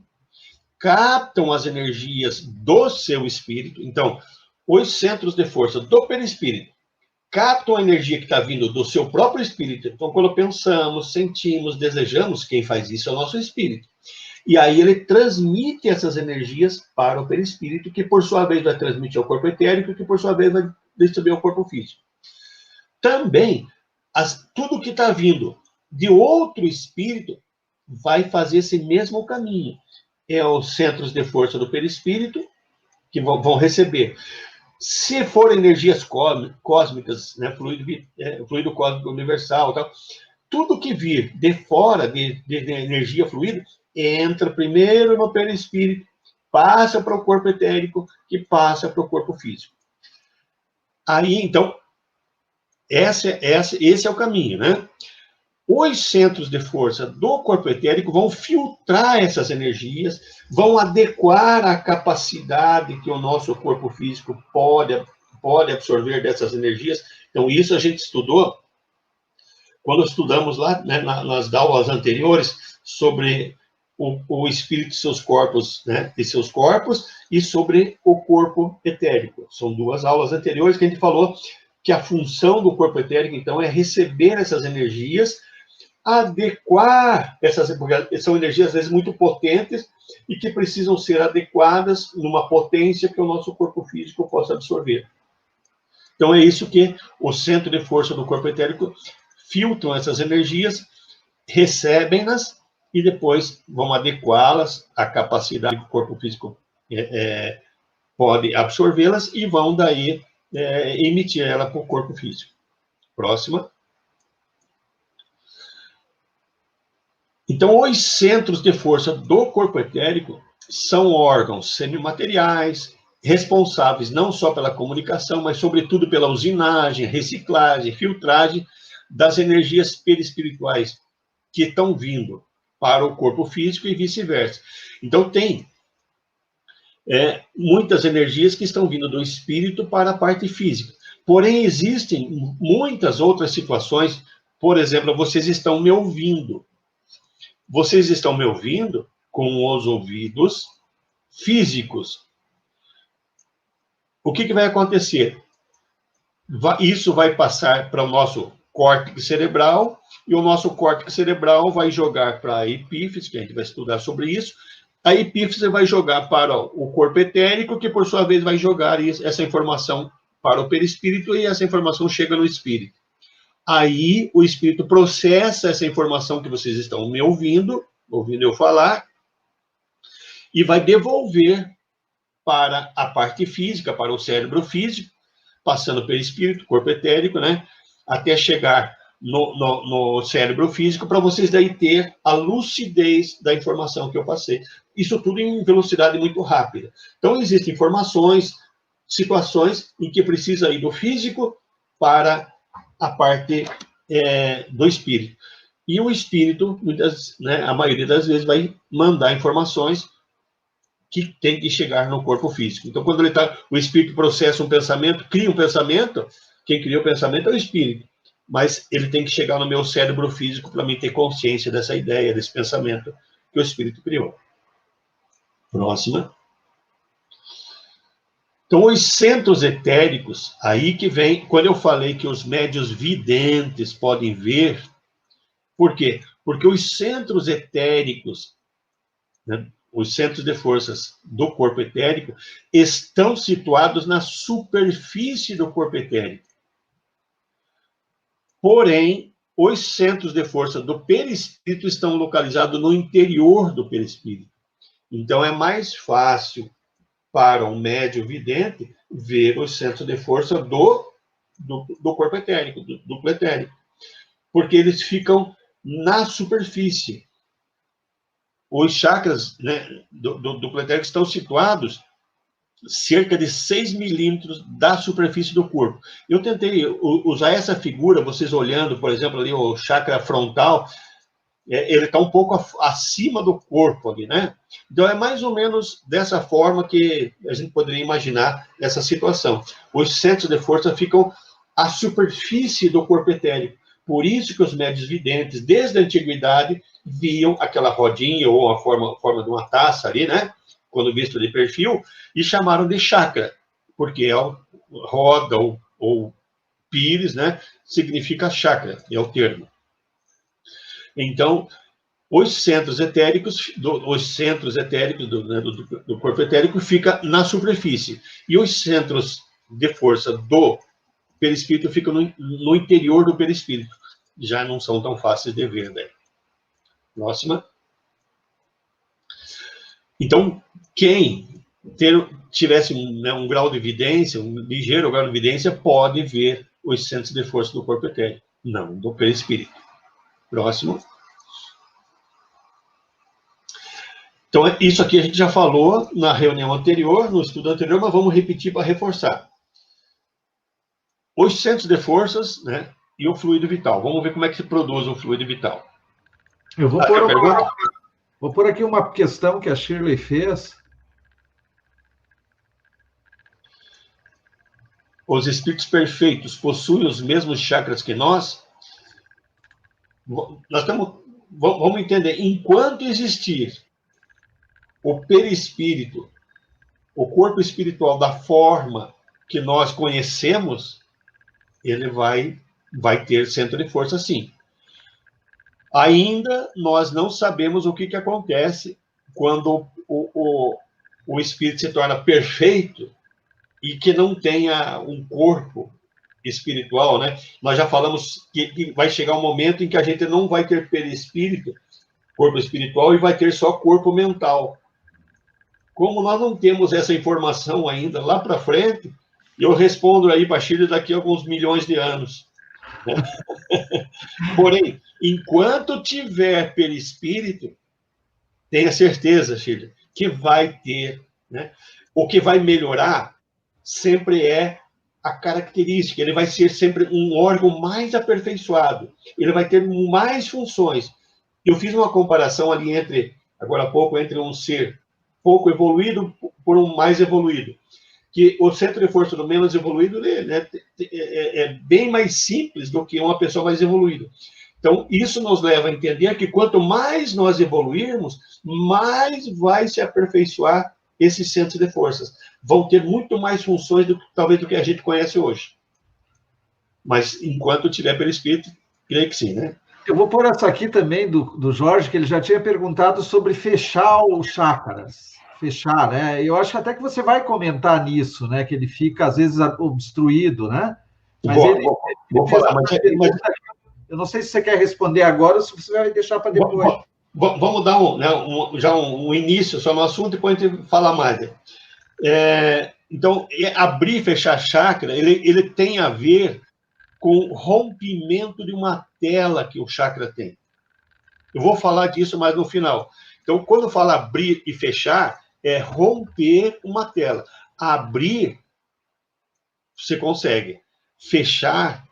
captam as energias do seu espírito. Então, os centros de força do perispírito captam a energia que está vindo do seu próprio espírito. Então, quando pensamos, sentimos, desejamos, quem faz isso é o nosso espírito. E aí ele transmite essas energias para o perispírito, que por sua vez vai transmitir ao corpo etérico, que por sua vez vai distribuir ao corpo físico. Também, tudo que está vindo de outro espírito vai fazer esse mesmo caminho. É os centros de força do perispírito que vão receber. Se forem energias cósmicas, né, fluido cósmico universal, tal, tudo que vir de fora de energia fluida entra primeiro no perispírito, passa para o corpo etérico, que passa para o corpo físico. Aí, então, esse é o caminho, né? Os centros de força do corpo etérico vão filtrar essas energias, vão adequar a capacidade que o nosso corpo físico pode absorver dessas energias. Então, isso a gente estudou quando estudamos lá, né, nas aulas anteriores sobre o espírito e seus corpos, né, e sobre o corpo etérico. São duas aulas anteriores que a gente falou que a função do corpo etérico, então, é receber essas energias, adequar essas, porque são energias, às vezes, muito potentes e que precisam ser adequadas numa potência que o nosso corpo físico possa absorver. Então, é isso que o centro de força do corpo etérico filtram essas energias, recebem-nas e depois vão adequá-las à capacidade que o corpo físico pode absorvê-las e vão daí emitir ela para o corpo físico. Próxima. Então, os centros de força do corpo etérico são órgãos semimateriais, responsáveis não só pela comunicação, mas, sobretudo, pela usinagem, reciclagem, filtragem das energias perispirituais que estão vindo para o corpo físico e vice-versa. Então, tem muitas energias que estão vindo do espírito para a parte física. Porém, existem muitas outras situações. Por exemplo, vocês estão me ouvindo. Vocês estão me ouvindo com os ouvidos físicos. O que vai acontecer? Isso vai passar para o nosso córtex cerebral, e o nosso córtex cerebral vai jogar para a epífise, que a gente vai estudar sobre isso. A epífise vai jogar para o corpo etérico, que por sua vez vai jogar essa informação para o perispírito, e essa informação chega no espírito. Aí o espírito processa essa informação que vocês estão me ouvindo eu falar, e vai devolver para a parte física, para o cérebro físico, passando pelo espírito, corpo etérico, né? Até chegar no cérebro físico, para vocês daí ter a lucidez da informação que eu passei. Isso tudo em velocidade muito rápida. Então, existem informações, situações em que precisa ir do físico para a parte do espírito. E o espírito, a maioria das vezes, vai mandar informações que tem que chegar no corpo físico. Então, quando o espírito processa um pensamento, cria um pensamento, quem cria o pensamento é o espírito. Mas ele tem que chegar no meu cérebro físico para mim ter consciência dessa ideia, desse pensamento que o espírito criou. Próxima. Então, os centros etéricos, aí que vem, quando eu falei que os médiuns videntes podem ver, por quê? Porque os centros etéricos, né, os centros de forças do corpo etérico, estão situados na superfície do corpo etérico. Porém, os centros de força do perispírito estão localizados no interior do perispírito. Então, é mais fácil para um médium vidente ver os centros de força do corpo etérico, do duplo etérico. Porque eles ficam na superfície. Os chakras, né, do duplo etérico estão situados cerca de 6 milímetros da superfície do corpo. Eu tentei usar essa figura, vocês olhando, por exemplo, ali o chakra frontal, ele está um pouco acima do corpo ali, né? Então, é mais ou menos dessa forma que a gente poderia imaginar essa situação. Os centros de força ficam à superfície do corpo etérico. Por isso que os médiuns videntes, desde a antiguidade, viam aquela rodinha ou a forma de uma taça ali, né? Quando visto de perfil, e chamaram de chakra, porque roda ou pires, né? Significa chakra, é o termo. Então, os centros etéricos do corpo etérico fica na superfície, e os centros de força do perispírito ficam no interior do perispírito. Já não são tão fáceis de ver, né? Próxima. Então, quem tivesse um grau de evidência, um ligeiro grau de evidência, pode ver os centros de força do corpo etérico, não do perispírito. Próximo. Então, isso aqui a gente já falou na reunião anterior, no estudo anterior, mas vamos repetir para reforçar. Os centros de forças, né, e o fluido vital. Vamos ver como é que se produz o fluido vital. Eu vou pôr aqui uma questão que a Shirley fez. Os espíritos perfeitos possuem os mesmos chakras que nós? Vamos entender, enquanto existir o perispírito, o corpo espiritual da forma que nós conhecemos, ele vai ter centro de força, sim. Ainda nós não sabemos o que acontece quando o espírito se torna perfeito e que não tenha um corpo espiritual, né? Nós já falamos que vai chegar um momento em que a gente não vai ter perispírito, corpo espiritual, e vai ter só corpo mental. Como nós não temos essa informação ainda lá para frente, eu respondo aí para a Shirley daqui a alguns milhões de anos. Porém, enquanto tiver perispírito, tenha certeza, Sheila, que vai ter, né? O que vai melhorar sempre é a característica, ele vai ser sempre um órgão mais aperfeiçoado, ele vai ter mais funções. Eu fiz uma comparação ali entre, agora há pouco, entre um ser pouco evoluído por um mais evoluído, que o centro de força do menos evoluído, né, é bem mais simples do que uma pessoa mais evoluída. Então, isso nos leva a entender que quanto mais nós evoluirmos, mais vai se aperfeiçoar esses centros de forças. Vão ter muito mais funções, talvez, do que a gente conhece hoje. Mas, enquanto tiver perispírito, creio que sim, né? Eu vou pôr essa aqui também do Jorge, que ele já tinha perguntado sobre fechar os chakras. Fechar, né? Eu acho até que você vai comentar nisso, né? Que ele fica, às vezes, obstruído, né? Mas vou falar, mas eu não sei se você quer responder agora ou se você vai deixar para depois. Vamos dar já um início só no assunto e depois a gente fala mais. Então, abrir e fechar chakra, ele tem a ver com o rompimento de uma tela que o chakra tem. Eu vou falar disso mais no final. Então, quando fala abrir e fechar, é romper uma tela. Abrir, você consegue. Fechar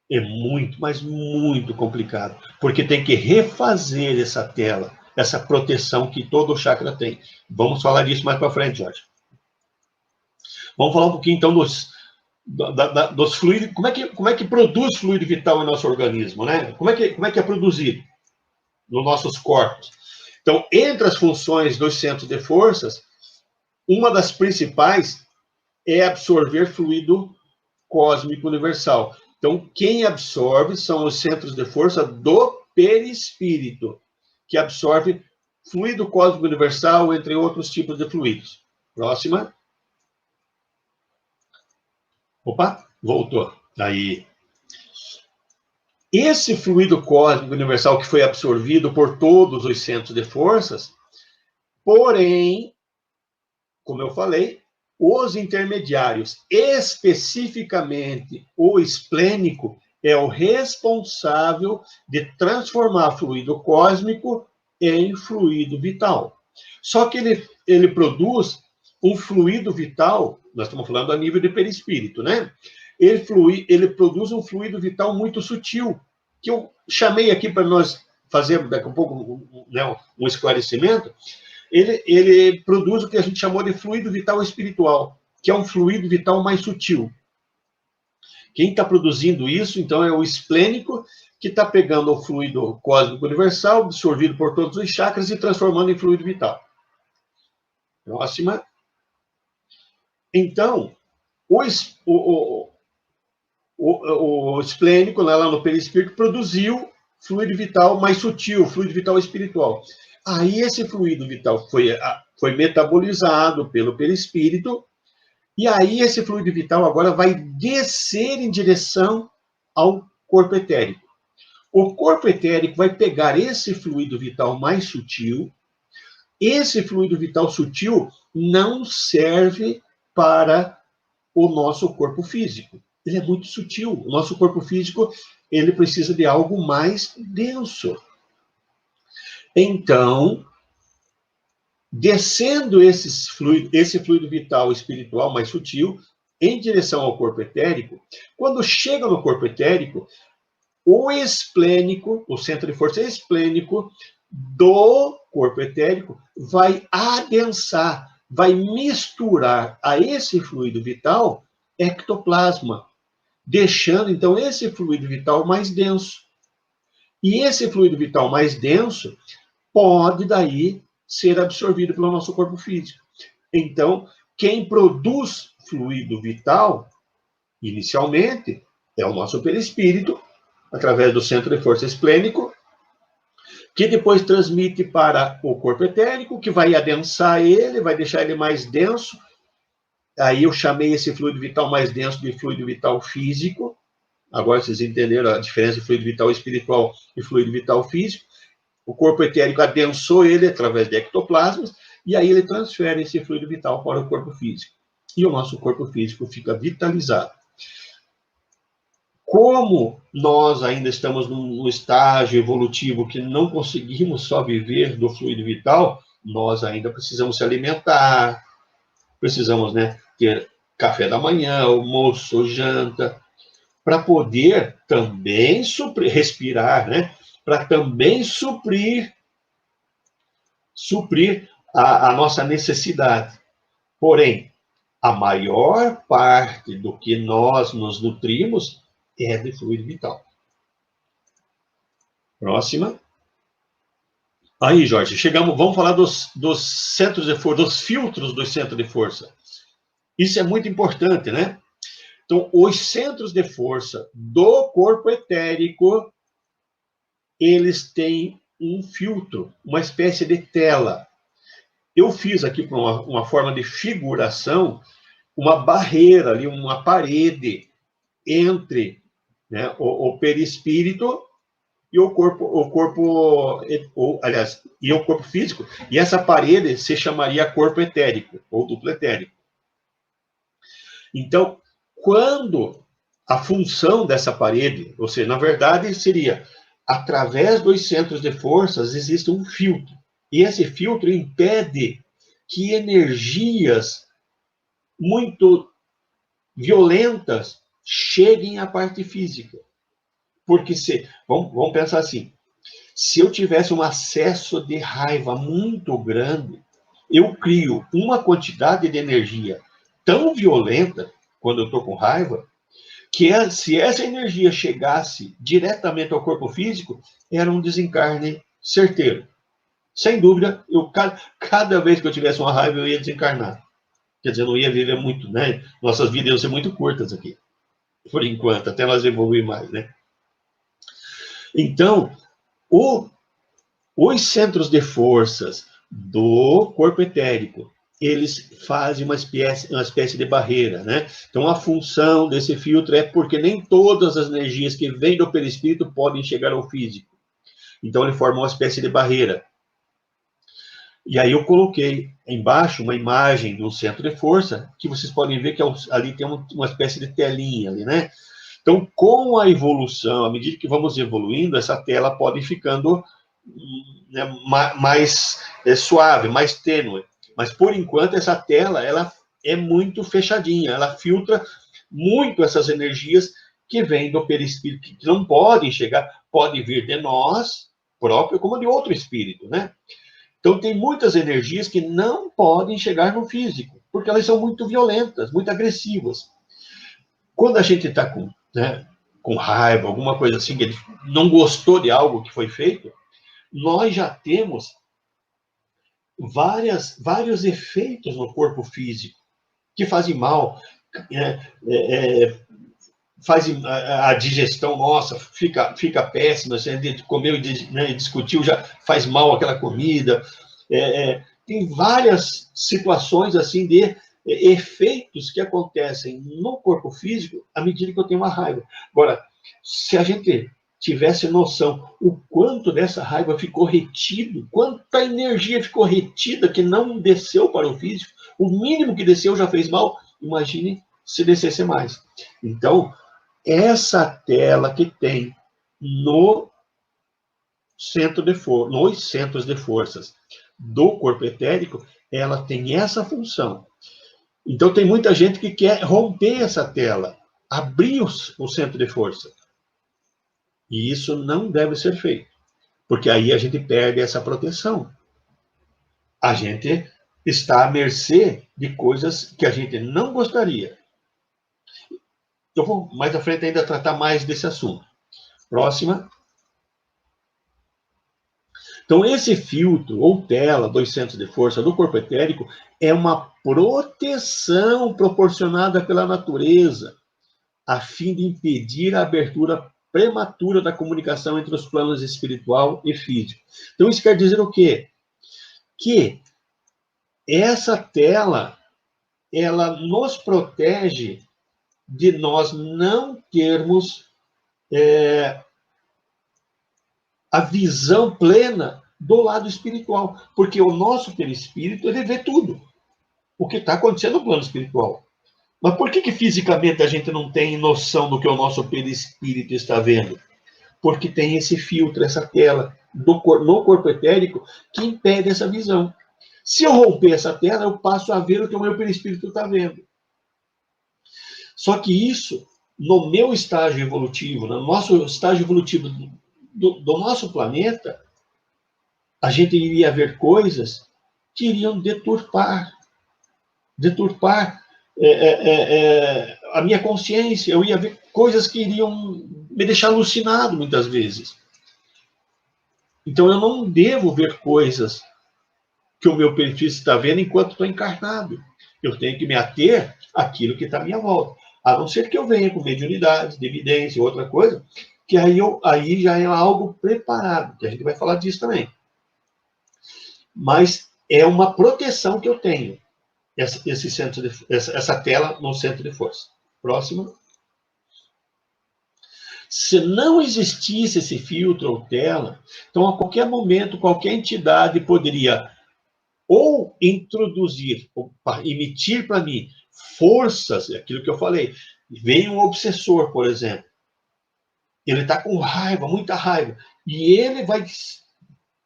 é muito, mas muito complicado, porque tem que refazer essa tela, essa proteção que todo chakra tem. Vamos falar disso mais para frente, Jorge. Vamos falar um pouquinho, então, dos fluidos, como é que produz fluido vital em nosso organismo, né? Como é que é produzido nos nossos corpos? Então, entre as funções dos centros de forças, uma das principais é absorver fluido cósmico universal. Então, quem absorve são os centros de força do perispírito, que absorve fluido cósmico universal, entre outros tipos de fluidos. Próxima. Opa, voltou. Aí. Esse fluido cósmico universal que foi absorvido por todos os centros de forças, porém, como eu falei, os intermediários, especificamente o esplênico, é o responsável de transformar fluido cósmico em fluido vital. Só que ele produz um fluido vital, nós estamos falando a nível de perispírito, né? Ele produz um fluido vital muito sutil, que eu chamei aqui para nós fazermos daqui a um pouco, né, um esclarecimento. Ele produz o que a gente chamou de fluido vital espiritual, que é um fluido vital mais sutil. Quem está produzindo isso, então, é o esplênico, que está pegando o fluido cósmico universal, absorvido por todos os chakras e transformando em fluido vital. Próxima. Então, o esplênico, lá no perispírito, produziu fluido vital mais sutil, fluido vital espiritual. Aí esse fluido vital foi metabolizado pelo perispírito, e aí esse fluido vital agora vai descer em direção ao corpo etérico. O corpo etérico vai pegar esse fluido vital mais sutil. Esse fluido vital sutil não serve para o nosso corpo físico. Ele é muito sutil. O nosso corpo físico, ele precisa de algo mais denso. Então, descendo esse fluido vital espiritual mais sutil, em direção ao corpo etérico, quando chega no corpo etérico, o esplênico, o centro de força esplênico do corpo etérico, vai adensar, vai misturar a esse fluido vital ectoplasma, deixando, então, esse fluido vital mais denso. E esse fluido vital mais denso pode, daí, ser absorvido pelo nosso corpo físico. Então, quem produz fluido vital, inicialmente, é o nosso perispírito, através do centro de força esplênico, que depois transmite para o corpo etérico, que vai adensar ele, vai deixar ele mais denso. Aí eu chamei esse fluido vital mais denso de fluido vital físico. Agora vocês entenderam a diferença de fluido vital espiritual e fluido vital físico. O corpo etérico adensou ele através de ectoplasmas, e aí ele transfere esse fluido vital para o corpo físico. E o nosso corpo físico fica vitalizado. Como nós ainda estamos num estágio evolutivo que não conseguimos só viver do fluido vital, nós ainda precisamos se alimentar, precisamos, né, ter café da manhã, almoço, janta, para poder também respirar, né, para também suprir a nossa necessidade. Porém, a maior parte do que nós nos nutrimos é de fluido vital. Próxima. Aí, Jorge, chegamos, vamos falar dos centros de força, dos filtros dos centros de força. Isso é muito importante, né? Então, os centros de força do corpo etérico, eles têm um filtro, uma espécie de tela. Eu fiz aqui, por uma forma de figuração, uma barreira ali, uma parede entre, né, o perispírito e o corpo físico. E essa parede se chamaria corpo etérico, ou duplo etérico. Então, quando a função dessa parede, ou seja, na verdade, seria, através dos centros de forças, existe um filtro. E esse filtro impede que energias muito violentas cheguem à parte física. Porque vamos pensar assim, se eu tivesse um acesso de raiva muito grande, eu crio uma quantidade de energia tão violenta, quando eu estou com raiva, que se essa energia chegasse diretamente ao corpo físico, era um desencarne certeiro. Sem dúvida, cada vez que eu tivesse uma raiva, eu ia desencarnar. Quer dizer, eu não ia viver muito, né? Nossas vidas iam ser muito curtas aqui, por enquanto, até nós evoluir mais, né? Então, os centros de forças do corpo etérico, eles fazem uma espécie de barreira, né? Então, a função desse filtro é porque nem todas as energias que vêm do perispírito podem chegar ao físico. Então, ele forma uma espécie de barreira. E aí eu coloquei embaixo uma imagem do centro de força, que vocês podem ver que ali tem uma espécie de telinha ali, né? Então, com a evolução, à medida que vamos evoluindo, essa tela pode ir ficando, né, mais suave, mais tênue. Mas, por enquanto, essa tela ela é muito fechadinha, ela filtra muito essas energias que vêm do perispírito, que não podem chegar, podem vir de nós próprio, como de outro espírito, né? Então, tem muitas energias que não podem chegar no físico, porque elas são muito violentas, muito agressivas. Quando a gente está com raiva, alguma coisa assim, que ele não gostou de algo que foi feito, nós já temos vários efeitos no corpo físico que fazem mal, fazem a digestão nossa, fica péssima, se a gente comeu e discutiu, já faz mal aquela comida. Tem várias situações assim de efeitos que acontecem no corpo físico à medida que eu tenho uma raiva. Agora, se a gente tivesse noção o quanto dessa raiva ficou retido, quanta energia ficou retida que não desceu para o físico, o mínimo que desceu já fez mal, imagine se descesse mais. Então, essa tela que tem nos centros de forças do corpo etérico, ela tem essa função. Então, tem muita gente que quer romper essa tela, abrir o centro de força. E isso não deve ser feito, porque aí a gente perde essa proteção. A gente está à mercê de coisas que a gente não gostaria. Eu vou mais à frente ainda tratar mais desse assunto. Próxima. Então, esse filtro, ou tela, dos centros de força do corpo etérico, é uma proteção proporcionada pela natureza, a fim de impedir a abertura prematura da comunicação entre os planos espiritual e físico. Então, isso quer dizer o quê? Que essa tela, ela nos protege de nós não termos a visão plena do lado espiritual, porque o nosso perispírito, ele vê tudo o que está acontecendo no plano espiritual. Mas por que fisicamente a gente não tem noção do que o nosso perispírito está vendo? Porque tem esse filtro, essa tela no corpo etérico que impede essa visão. Se eu romper essa tela, eu passo a ver o que o meu perispírito está vendo. Só que isso, no meu estágio evolutivo, no nosso estágio evolutivo do nosso planeta, a gente iria ver coisas que iriam deturpar a minha consciência. Eu ia ver coisas que iriam me deixar alucinado muitas vezes. Então eu não devo ver coisas que o meu perispírito está vendo enquanto estou encarnado. Eu tenho que me ater àquilo que está à minha volta. A não ser que eu venha com mediunidade, evidência, outra coisa, que aí já é algo preparado, que a gente vai falar disso também. Mas é uma proteção que eu tenho, essa tela no centro de força. Próximo. Se não existisse esse filtro ou tela, então a qualquer momento, qualquer entidade poderia ou introduzir, ou emitir para mim forças, aquilo que eu falei. Vem um obsessor, por exemplo. Ele está com raiva, muita raiva, e ele vai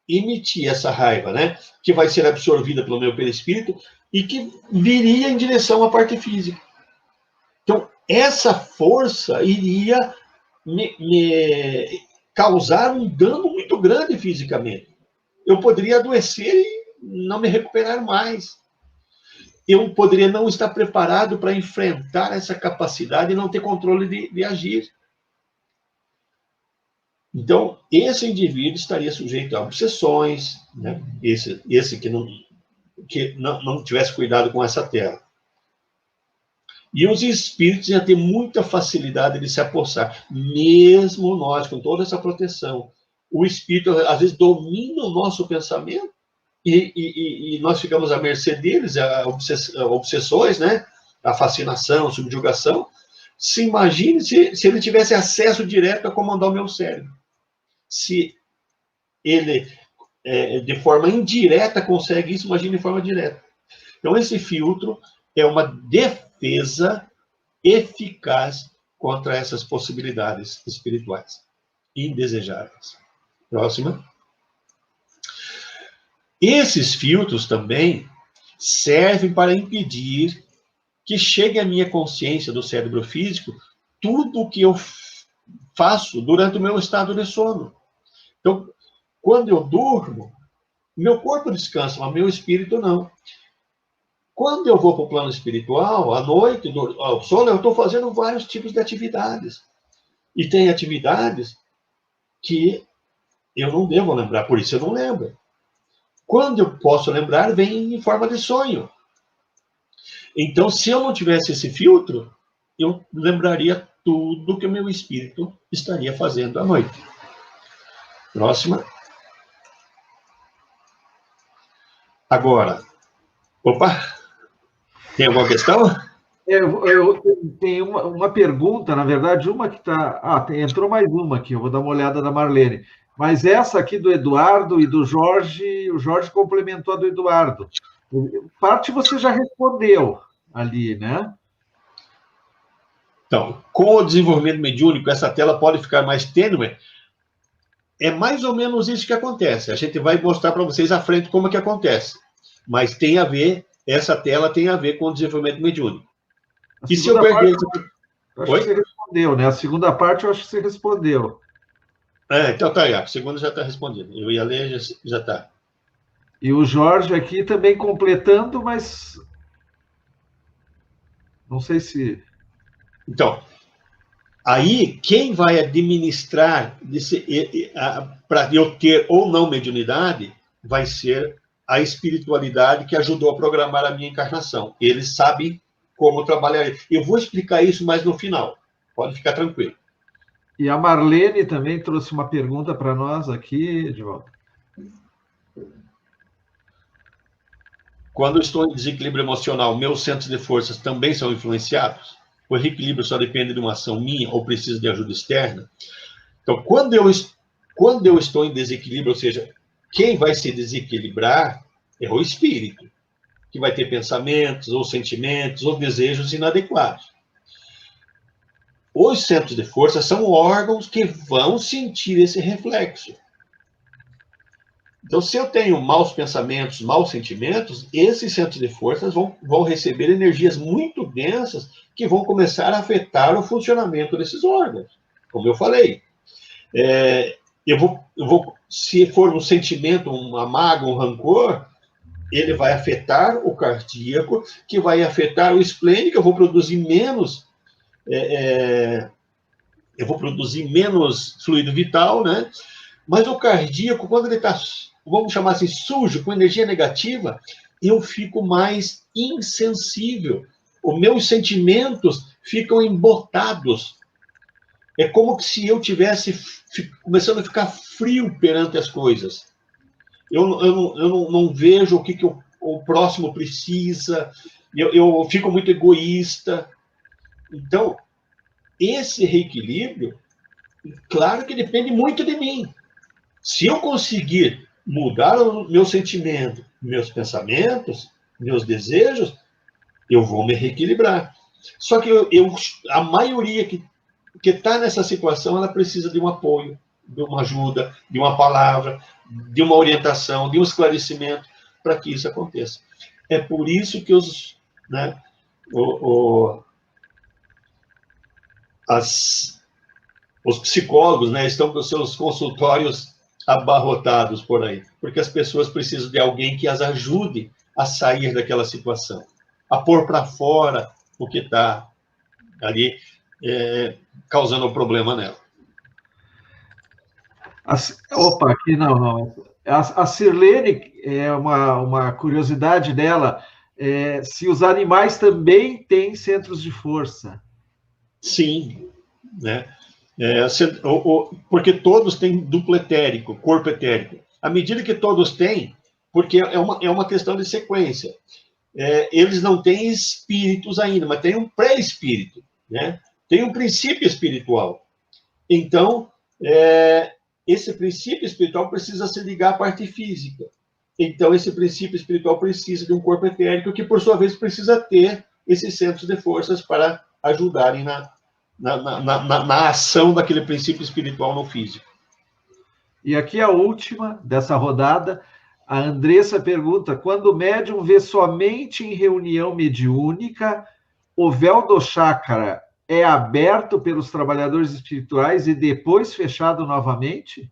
emitir essa raiva, né? Que vai ser absorvida pelo meu perispírito e que viria em direção à parte física. Então, essa força iria me causar um dano muito grande fisicamente. Eu poderia adoecer e não me recuperar mais. Eu poderia não estar preparado para enfrentar essa capacidade e não ter controle de agir. Então, esse indivíduo estaria sujeito a obsessões, né? Esse que não tivesse cuidado com essa tela. E os espíritos iam ter muita facilidade de se apossar, mesmo nós, com toda essa proteção. O espírito, às vezes, domina o nosso pensamento e nós ficamos à mercê deles, a obsessões, né? A fascinação, a subjugação. Se imagine se ele tivesse acesso direto a comandar o meu cérebro. Se ele, de forma indireta, consegue isso, imagine de forma direta. Então, esse filtro é uma defesa eficaz contra essas possibilidades espirituais indesejáveis. Próxima. Esses filtros também servem para impedir que chegue à minha consciência do cérebro físico tudo o que eu faço durante o meu estado de sono. Então, quando eu durmo, meu corpo descansa, mas meu espírito não. Quando eu vou para o plano espiritual, à noite, ao sono, eu estou fazendo vários tipos de atividades. E tem atividades que eu não devo lembrar, por isso eu não lembro. Quando eu posso lembrar, vem em forma de sonho. Então, se eu não tivesse esse filtro, eu lembraria tudo que o meu espírito estaria fazendo à noite. Próxima. Agora, opa, tem alguma questão? Eu tenho uma pergunta, na verdade, uma que está... entrou mais uma aqui, eu vou dar uma olhada da Marlene. Mas essa aqui do Eduardo e do Jorge, o Jorge complementou a do Eduardo. Parte você já respondeu ali, né? Então, com o desenvolvimento mediúnico, essa tela pode ficar mais tênue. É mais ou menos isso que acontece. A gente vai mostrar para vocês à frente como é que acontece. Mas tem a ver, essa tela tem a ver com o desenvolvimento mediúnico. E se eu perder... Eu acho que você respondeu, né? A segunda parte eu acho que você respondeu. Então tá aí. A segunda já está respondida. Eu ia ler, já está. E o Jorge aqui também completando, mas... Não sei se... Então, aí quem vai administrar para eu ter ou não mediunidade vai ser a espiritualidade que ajudou a programar a minha encarnação. Eles sabem como trabalhar. Eu vou explicar isso mais no final. Pode ficar tranquilo. E a Marlene também trouxe uma pergunta para nós aqui, Edvaldo. Quando eu estou em desequilíbrio emocional, meus centros de forças também são influenciados? O reequilíbrio só depende de uma ação minha ou preciso de ajuda externa? Então, quando eu estou em desequilíbrio, ou seja, quem vai se desequilibrar é o espírito. que vai ter pensamentos, ou sentimentos, ou desejos inadequados. Os centros de força são órgãos que vão sentir esse reflexo. Então, se eu tenho maus pensamentos, maus sentimentos, esses centros de forças vão receber energias muito densas que vão começar a afetar o funcionamento desses órgãos. Como eu falei, se for um sentimento, uma mágoa, um rancor, ele vai afetar o cardíaco, que vai afetar o esplênico, eu vou produzir menos fluido vital, né? Mas o cardíaco, quando ele está, vamos chamar assim, sujo, com energia negativa, eu fico mais insensível. Os meus sentimentos ficam embotados. É como se eu tivesse começando a ficar frio perante as coisas. Eu não vejo o que o próximo precisa, eu fico muito egoísta. Então, esse reequilíbrio, claro que depende muito de mim. Se eu conseguir mudar o meu sentimento, meus pensamentos, meus desejos, eu vou me reequilibrar. Só que a maioria que está nessa situação, ela precisa de um apoio, de uma ajuda, de uma palavra, de uma orientação, de um esclarecimento para que isso aconteça. É por isso que os psicólogos, né, estão com os seus consultórios abarrotados por aí, porque as pessoas precisam de alguém que as ajude a sair daquela situação, a pôr para fora o que está ali causando um problema nela. Opa, aqui não. A Sirlene, uma curiosidade dela, se os animais também têm centros de força. Sim, né? Porque todos têm duplo etérico, corpo etérico. À medida que todos têm, porque é uma questão de sequência. Eles não têm espíritos ainda, mas têm um pré-espírito, né? Tem um princípio espiritual. Então, esse princípio espiritual precisa se ligar à parte física. Então, esse princípio espiritual precisa de um corpo etérico que, por sua vez, precisa ter esses centros de forças para ajudarem na ação daquele princípio espiritual no físico. E aqui a última dessa rodada, a Andressa pergunta: quando o médium vê somente em reunião mediúnica, o véu do chakra é aberto pelos trabalhadores espirituais e depois fechado novamente?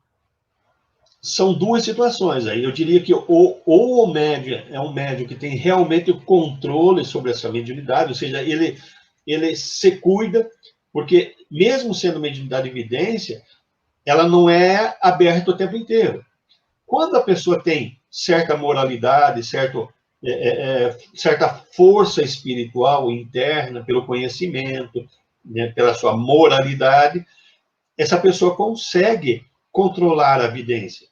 São duas situações aí. Eu diria que ou o médium é um médium que tem realmente o controle sobre essa mediunidade, ou seja, ele se cuida, porque mesmo sendo mediunidade de evidência, ela não é aberta o tempo inteiro. Quando a pessoa tem certa moralidade, certa força espiritual interna, pelo conhecimento, né, pela sua moralidade, essa pessoa consegue controlar a vidência.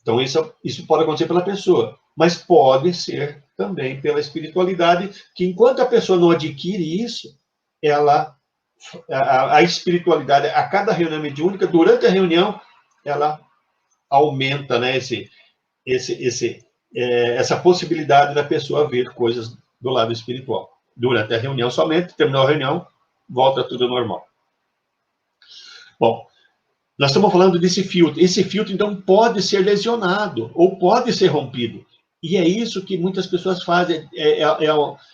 Então, isso pode acontecer pela pessoa, mas pode ser também pela espiritualidade, que enquanto a pessoa não adquire isso, a espiritualidade, a cada reunião mediúnica, durante a reunião, ela aumenta, né, essa possibilidade da pessoa ver coisas do lado espiritual. Durante a reunião somente, terminou a reunião, volta tudo normal. Bom, nós estamos falando desse filtro. Esse filtro, então, pode ser lesionado ou pode ser rompido. E é isso que muitas pessoas fazem,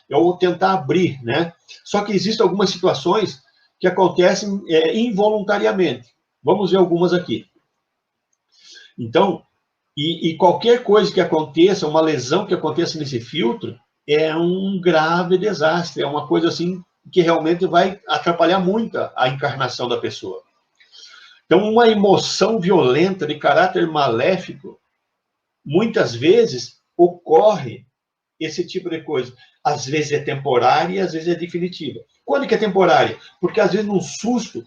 o tentar abrir, né? Só que existem algumas situações que acontecem involuntariamente. Vamos ver algumas aqui. Então, e qualquer coisa que aconteça, uma lesão que aconteça nesse filtro, é um grave desastre, é uma coisa assim que realmente vai atrapalhar muito a encarnação da pessoa. Então, uma emoção violenta de caráter maléfico, muitas vezes ocorre esse tipo de coisa. Às vezes é temporária e às vezes é definitiva. Quando que é temporária? Porque às vezes num susto,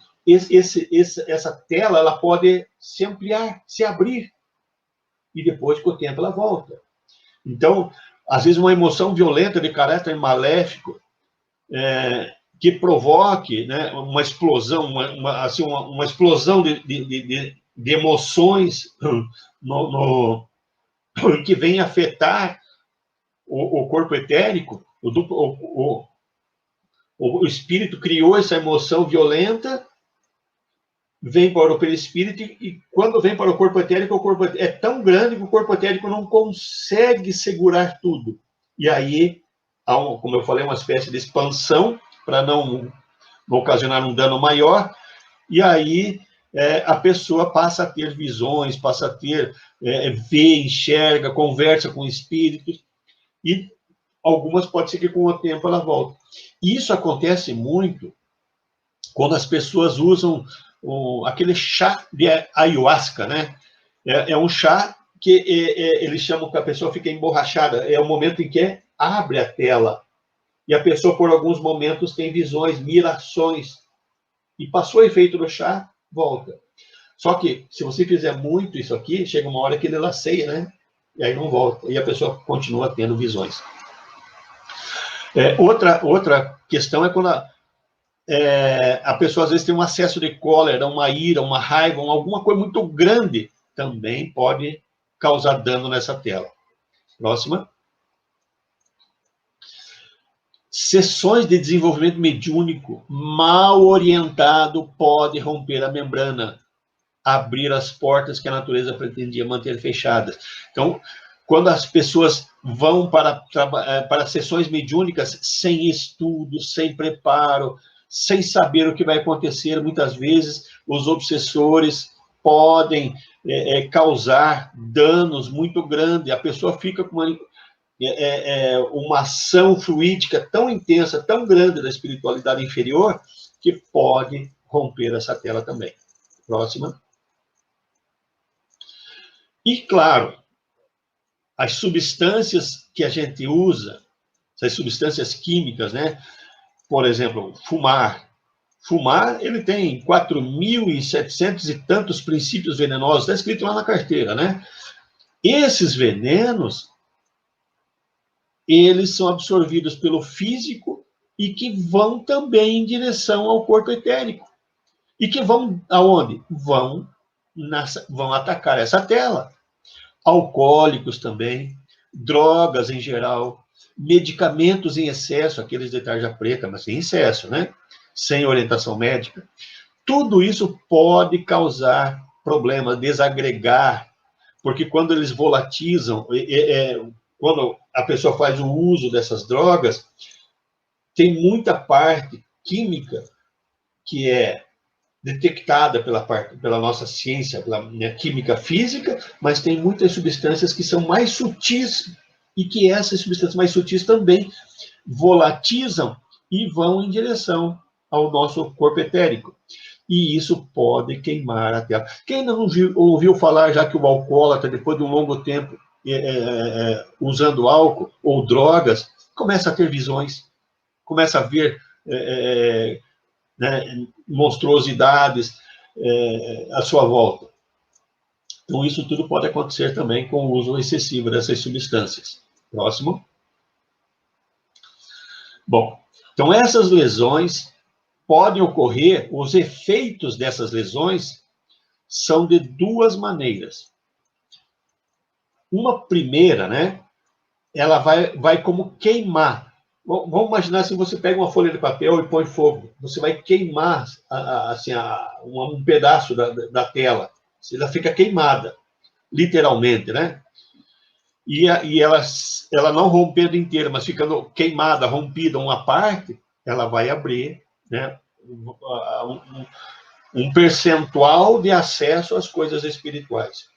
essa tela ela pode se ampliar, se abrir, e depois com o tempo ela volta. Então, às vezes uma emoção violenta de caráter maléfico que provoque, né, uma explosão, uma explosão de emoções que vem afetar o corpo etérico, o espírito criou essa emoção violenta, vem para o perispírito, e quando vem para o corpo etérico é tão grande que o corpo etérico não consegue segurar tudo. E aí, há como eu falei, uma espécie de expansão, para não ocasionar um dano maior, e aí a pessoa passa a ter visões, passa a ter, vê, enxerga, conversa com espíritos, e algumas pode ser que com o tempo ela volte. Isso acontece muito quando as pessoas usam aquele chá de ayahuasca, né? É um chá que eles chamam que a pessoa fica emborrachada, é o momento em que abre a tela, e a pessoa, por alguns momentos, tem visões, mirações, e passou o efeito do chá, volta. Só que, se você fizer muito isso aqui, chega uma hora que ele laceia, né? E aí não volta, e a pessoa continua tendo visões. Outra questão é quando a pessoa, às vezes, tem um acesso de cólera, uma ira, uma raiva, alguma coisa muito grande, também pode causar dano nessa tela. Próxima. Sessões de desenvolvimento mediúnico mal orientado pode romper a membrana, abrir as portas que a natureza pretendia manter fechadas. Então, quando as pessoas vão para sessões mediúnicas sem estudo, sem preparo, sem saber o que vai acontecer, muitas vezes os obsessores podem causar danos muito grandes. A pessoa fica com uma ação fluídica tão intensa, tão grande da espiritualidade inferior, que pode romper essa tela também. Próxima. E, claro, as substâncias que a gente usa, essas substâncias químicas, né? Por exemplo, fumar. Fumar, ele tem 4.700 e tantos princípios venenosos, está escrito lá na carteira, né? Esses venenos, eles são absorvidos pelo físico e que vão também em direção ao corpo etérico. E que vão aonde? Vão atacar essa tela. Alcoólicos também, drogas em geral, medicamentos em excesso, aqueles de tarja preta, mas em excesso, né? Sem orientação médica. Tudo isso pode causar problemas, desagregar, porque quando eles volatizam, quando a pessoa faz o uso dessas drogas, tem muita parte química que é detectada pela nossa ciência, pela química física, mas tem muitas substâncias que são mais sutis, e que essas substâncias mais sutis também volatizam e vão em direção ao nosso corpo etérico. E isso pode queimar a tela. Quem não ouviu falar já que o alcoólatra, depois de um longo tempo usando álcool ou drogas, começa a ter visões, começa a ver monstruosidades à sua volta. Então, isso tudo pode acontecer também com o uso excessivo dessas substâncias. Próximo. Bom, então essas lesões podem ocorrer, os efeitos dessas lesões são de duas maneiras. Uma primeira, né, ela vai como queimar. Vamos imaginar se você pega uma folha de papel e põe fogo. Você vai queimar um pedaço da tela. Ela fica queimada, literalmente, né? E ela não rompendo inteira, mas ficando queimada, rompida uma parte, ela vai abrir, né, um percentual de acesso às coisas espirituais.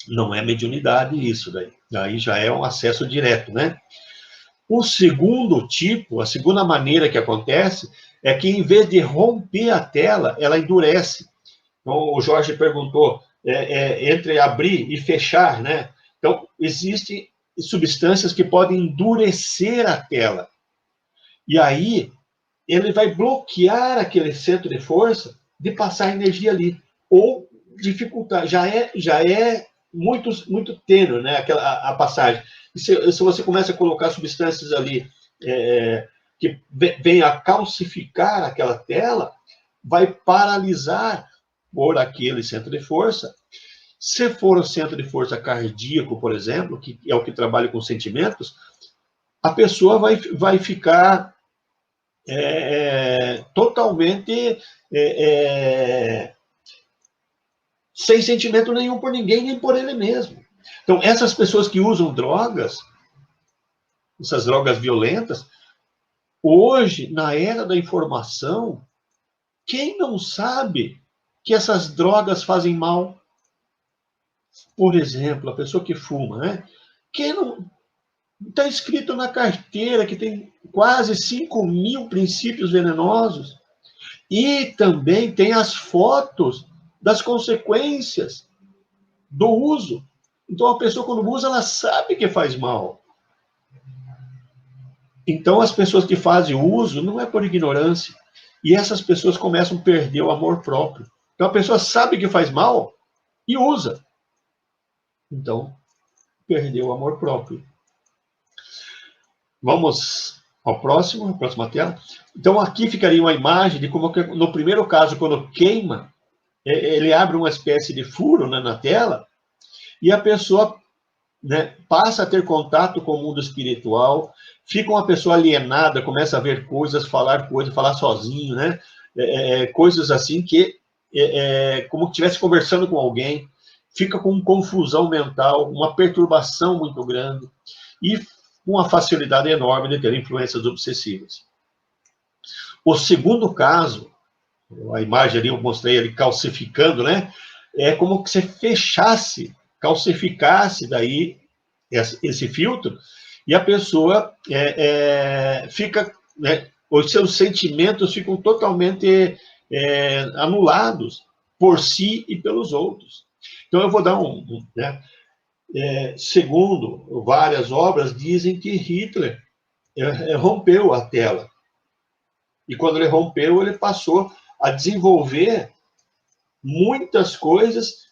Não é mediunidade isso daí. Daí já é um acesso direto, né? O segundo tipo, a segunda maneira que acontece, é que em vez de romper a tela, ela endurece. Então, o Jorge perguntou, entre abrir e fechar, né? Então, existem substâncias que podem endurecer a tela. E aí, ele vai bloquear aquele centro de força de passar energia ali, ou dificultar. Já é muito tênue, né, a passagem. E se você começa a colocar substâncias ali que vêm a calcificar aquela tela, vai paralisar por aquele centro de força, Se for o centro de força cardíaco, por exemplo, que é o que trabalha com sentimentos, a pessoa vai ficar totalmente sem sentimento nenhum por ninguém, nem por ele mesmo. Então, essas pessoas que usam drogas, essas drogas violentas, hoje, na era da informação, quem não sabe que essas drogas fazem mal? Por exemplo, a pessoa que fuma, né? Quem não... Está escrito na carteira que tem quase 5.000 princípios venenosos. E também tem as fotos das consequências do uso. Então, a pessoa, quando usa, ela sabe que faz mal. Então, as pessoas que fazem uso não é por ignorância. E essas pessoas começam a perder o amor próprio. Então, a pessoa sabe que faz mal e usa. Então, perdeu o amor próprio. Vamos ao próximo, a próxima tela. Então, aqui ficaria uma imagem de como, no primeiro caso, quando queima, ele abre uma espécie de furo, né, na tela, e a pessoa, né, passa a ter contato com o mundo espiritual, fica uma pessoa alienada, começa a ver coisas, falar sozinho, né? Coisas assim que, como que estivesse conversando com alguém, fica com confusão mental, uma perturbação muito grande, e uma facilidade enorme de ter influências obsessivas. O segundo caso, a imagem ali eu mostrei ali calcificando, né? É como que você fechasse, calcificasse daí esse filtro, e a pessoa fica, né, os seus sentimentos ficam totalmente anulados por si e pelos outros. Então eu vou dar né, segundo várias obras, dizem que Hitler rompeu a tela. E quando ele rompeu, ele passou a desenvolver muitas coisas,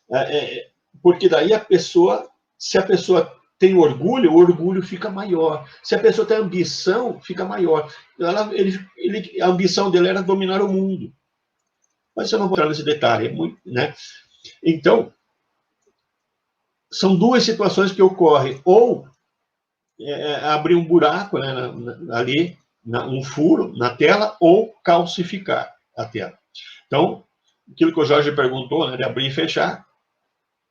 porque daí a pessoa, se a pessoa tem orgulho, o orgulho fica maior. Se a pessoa tem ambição, fica maior. A ambição dele era dominar o mundo. Mas eu não vou entrar nesse detalhe, né? Então, são duas situações que ocorrem. Ou abrir um buraco, né, ali, um furo na tela, ou calcificar a tela. Então, aquilo que o Jorge perguntou, né, de abrir e fechar,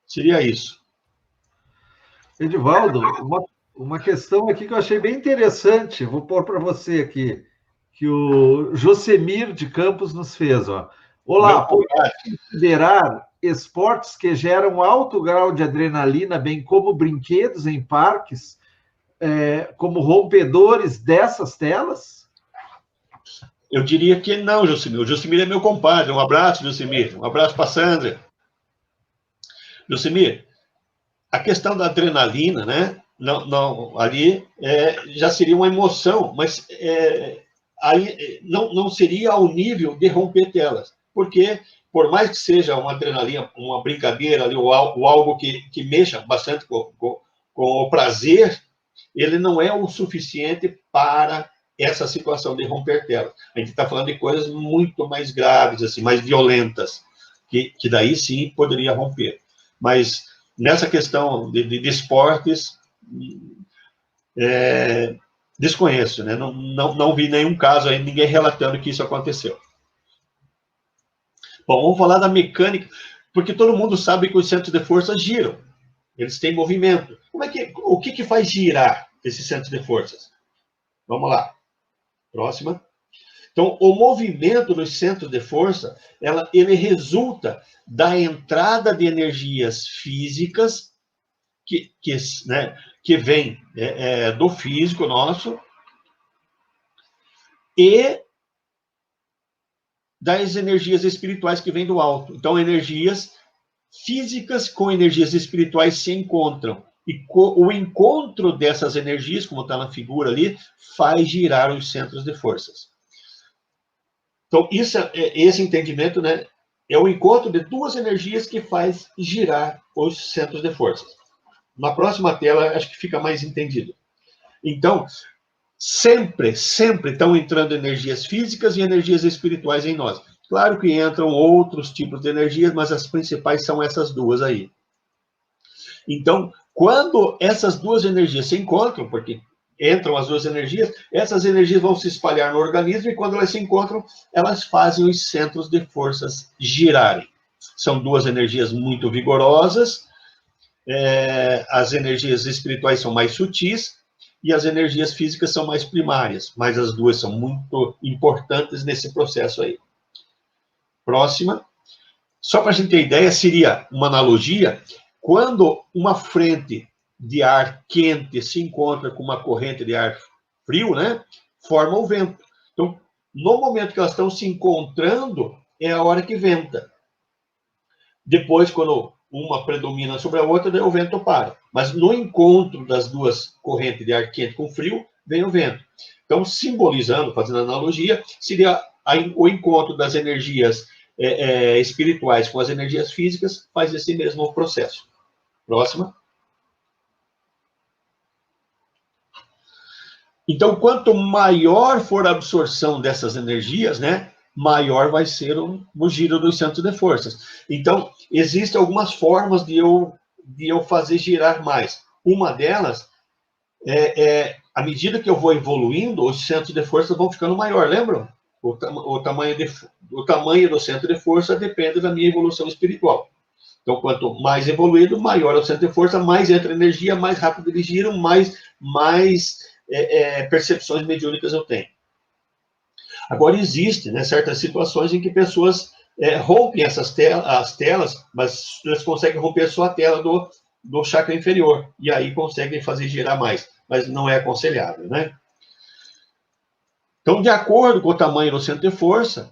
seria isso. Edivaldo, uma questão aqui que eu achei bem interessante, vou pôr para você aqui, que o Josemir de Campos nos fez. Ó. Olá, pode considerar esportes que geram alto grau de adrenalina, bem como brinquedos em parques, como rompedores dessas telas? Eu diria que não, Josemir. O Josemir é meu compadre. Um abraço, Josemir. Um abraço para a Sandra. Josemir, a questão da adrenalina, né? Não, ali já seria uma emoção, mas aí não seria ao nível de romper telas. Porque, por mais que seja uma adrenalina, uma brincadeira ali, ou algo que mexa bastante com o prazer, ele não é o suficiente para essa situação de romper telas. A gente está falando de coisas muito mais graves, assim, mais violentas, que daí sim poderia romper. Mas nessa questão de esportes, desconheço, né? Não vi nenhum caso aí, ninguém relatando que isso aconteceu. Bom, vamos falar da mecânica, porque todo mundo sabe que os centros de força giram, eles têm movimento. O que faz girar esses centros de forças? Vamos lá. Próxima. Então, o movimento dos centros de força, ele resulta da entrada de energias físicas que vem do físico nosso e das energias espirituais que vêm do alto. Então, energias físicas com energias espirituais se encontram. E o encontro dessas energias, como está na figura ali, faz girar os centros de forças. Então, esse entendimento, né, é o encontro de duas energias que faz girar os centros de forças. Na próxima tela, acho que fica mais entendido. Então, sempre estão entrando energias físicas e energias espirituais em nós. Claro que entram outros tipos de energias, mas as principais são essas duas aí. Então, quando essas duas energias se encontram, porque entram as duas energias, essas energias vão se espalhar no organismo e quando elas se encontram, elas fazem os centros de forças girarem. São duas energias muito vigorosas, as energias espirituais são mais sutis e as energias físicas são mais primárias, mas as duas são muito importantes nesse processo aí. Próxima. Só para a gente ter ideia, seria uma analogia, quando uma frente de ar quente se encontra com uma corrente de ar frio, né, forma o vento. Então, no momento que elas estão se encontrando, é a hora que venta. Depois, quando uma predomina sobre a outra, daí o vento para. Mas no encontro das duas correntes de ar quente com frio, vem o vento. Então, simbolizando, fazendo analogia, seria o encontro das energias espirituais com as energias físicas, faz esse mesmo processo. Próxima. Então, quanto maior for a absorção dessas energias, né, maior vai ser o giro dos centros de forças. Então, existem algumas formas de eu fazer girar mais. Uma delas à medida que eu vou evoluindo, os centros de força vão ficando maior, lembram? O tamanho do centro de força depende da minha evolução espiritual. Então, quanto mais evoluído, maior é o centro de força, mais entra energia, mais rápido eles giram, mais percepções mediúnicas eu tenho. Agora, existem, né, certas situações em que pessoas rompem as telas, mas eles conseguem romper só a tela do chakra inferior, e aí conseguem fazer girar mais, mas não é aconselhável, né? Então, de acordo com o tamanho do centro de força,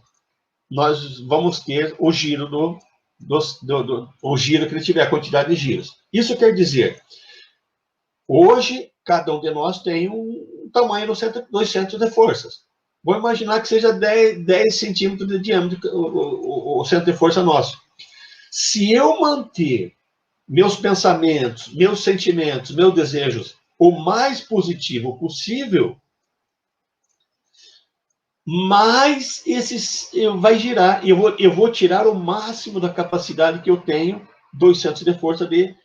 nós vamos ter o giro o giro que ele tiver, a quantidade de giros. Isso quer dizer, hoje, cada um de nós tem um tamanho dos centros de forças. Vou imaginar que seja 10 centímetros de diâmetro o centro de força nosso. Se eu manter meus pensamentos, meus sentimentos, meus desejos o mais positivo possível, mais vai girar. Eu vou tirar o máximo da capacidade que eu tenho dos centros de força de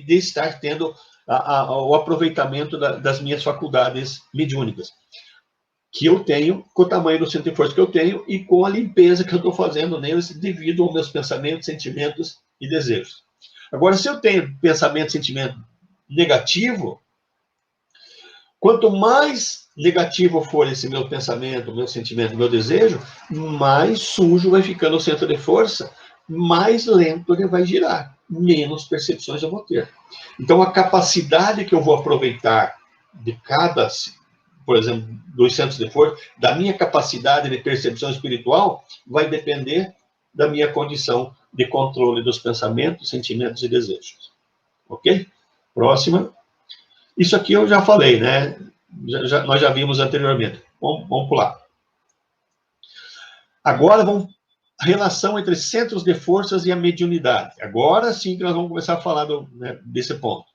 estar tendo o aproveitamento das minhas faculdades mediúnicas, que eu tenho, com o tamanho do centro de força que eu tenho e com a limpeza que eu estou fazendo neles devido aos meus pensamentos, sentimentos e desejos. Agora, se eu tenho pensamento, sentimento negativo, quanto mais negativo for esse meu pensamento, meu sentimento, meu desejo, mais sujo vai ficando o centro de força, mais lento ele vai girar, menos percepções eu vou ter. Então, a capacidade que eu vou aproveitar de cada, por exemplo, dos centros de força, da minha capacidade de percepção espiritual, vai depender da minha condição de controle dos pensamentos, sentimentos e desejos. Ok? Próxima. Isso aqui eu já falei, né? Nós já vimos anteriormente. Vamos pular. Agora, a relação entre centros de forças e a mediunidade. Agora sim que nós vamos começar a falar desse ponto.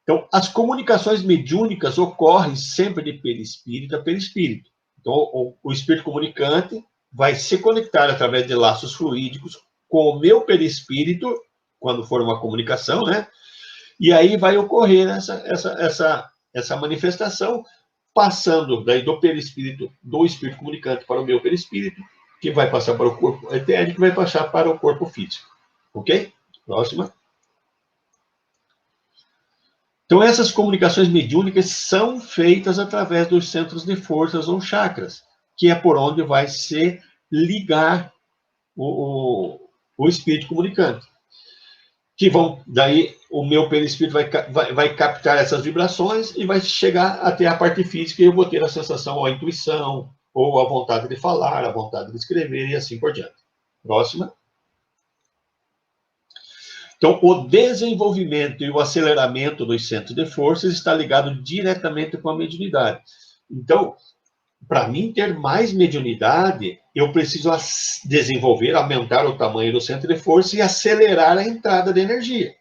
Então, as comunicações mediúnicas ocorrem sempre de perispírito a perispírito. Então, o espírito comunicante vai se conectar através de laços fluídicos com o meu perispírito, quando for uma comunicação, né? E aí vai ocorrer essa manifestação, passando daí do perispírito, do espírito comunicante para o meu perispírito, que vai passar para o corpo etérico, que vai passar para o corpo físico. Ok? Próxima. Então, essas comunicações mediúnicas são feitas através dos centros de forças ou chakras, que é por onde vai se ligar o espírito comunicante. Que daí o meu perispírito vai captar essas vibrações e vai chegar até a parte física e eu vou ter a sensação, ou a intuição, ou a vontade de falar, a vontade de escrever e assim por diante. Próxima. Então, o desenvolvimento e o aceleramento dos centros de forças está ligado diretamente com a mediunidade. Então, para mim ter mais mediunidade, eu preciso desenvolver, aumentar o tamanho do centro de força e acelerar a entrada de energia.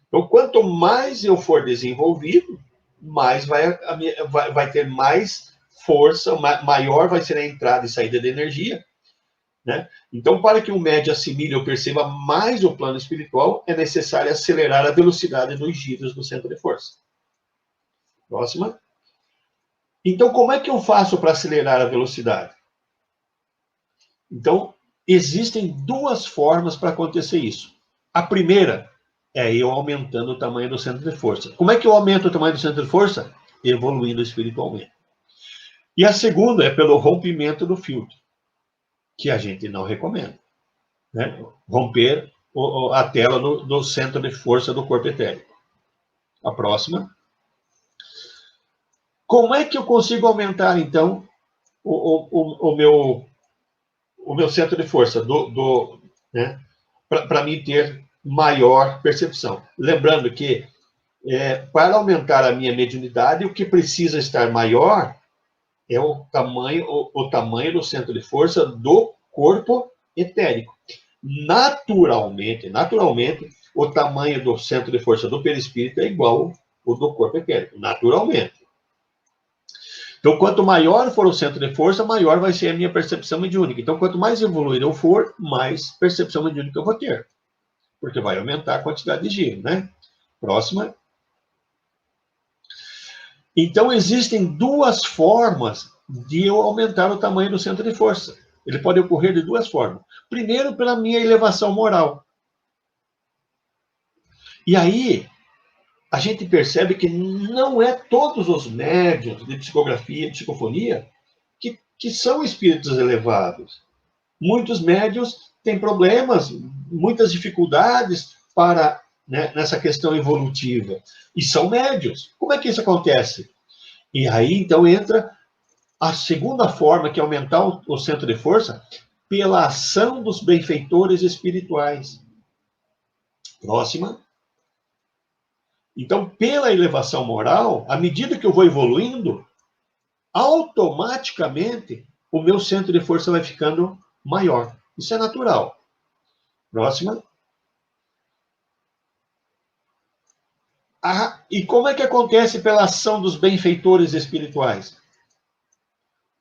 Então, quanto mais eu for desenvolvido, mais vai ter mais força, maior vai ser a entrada e saída de energia, né? Então, para que o médium assimile ou perceba mais o plano espiritual, é necessário acelerar a velocidade dos giros do centro de força. Próxima. Então, como é que eu faço para acelerar a velocidade? Então, existem duas formas para acontecer isso. A primeira é eu aumentando o tamanho do centro de força. Como é que eu aumento o tamanho do centro de força? Evoluindo espiritualmente. E a segunda é pelo rompimento do filtro, que a gente não recomenda, né? Romper a tela do centro de força do corpo etérico. A próxima. Como é que eu consigo aumentar, então, o meu centro de força, né, para mim ter maior percepção? Lembrando que, para aumentar a minha mediunidade, o que precisa estar maior é o tamanho do centro de força do corpo etérico. Naturalmente, o tamanho do centro de força do perispírito é igual ao do corpo etérico, naturalmente. Então, quanto maior for o centro de força, maior vai ser a minha percepção mediúnica. Então, quanto mais evoluído eu for, mais percepção mediúnica eu vou ter. Porque vai aumentar a quantidade de giro, né? Próxima. Então, existem duas formas de eu aumentar o tamanho do centro de força. Ele pode ocorrer de duas formas. Primeiro, pela minha elevação moral. E aí, a gente percebe que não é todos os médiuns de psicografia, de psicofonia, que são espíritos elevados. Muitos médiuns têm problemas, muitas dificuldades para, né, nessa questão evolutiva. E são médiuns. Como é que isso acontece? E aí, então, entra a segunda forma, que é aumentar o centro de força, pela ação dos benfeitores espirituais. Próxima. Então, pela elevação moral, à medida que eu vou evoluindo, automaticamente o meu centro de força vai ficando maior. Isso é natural. Próxima. E como é que acontece pela ação dos benfeitores espirituais?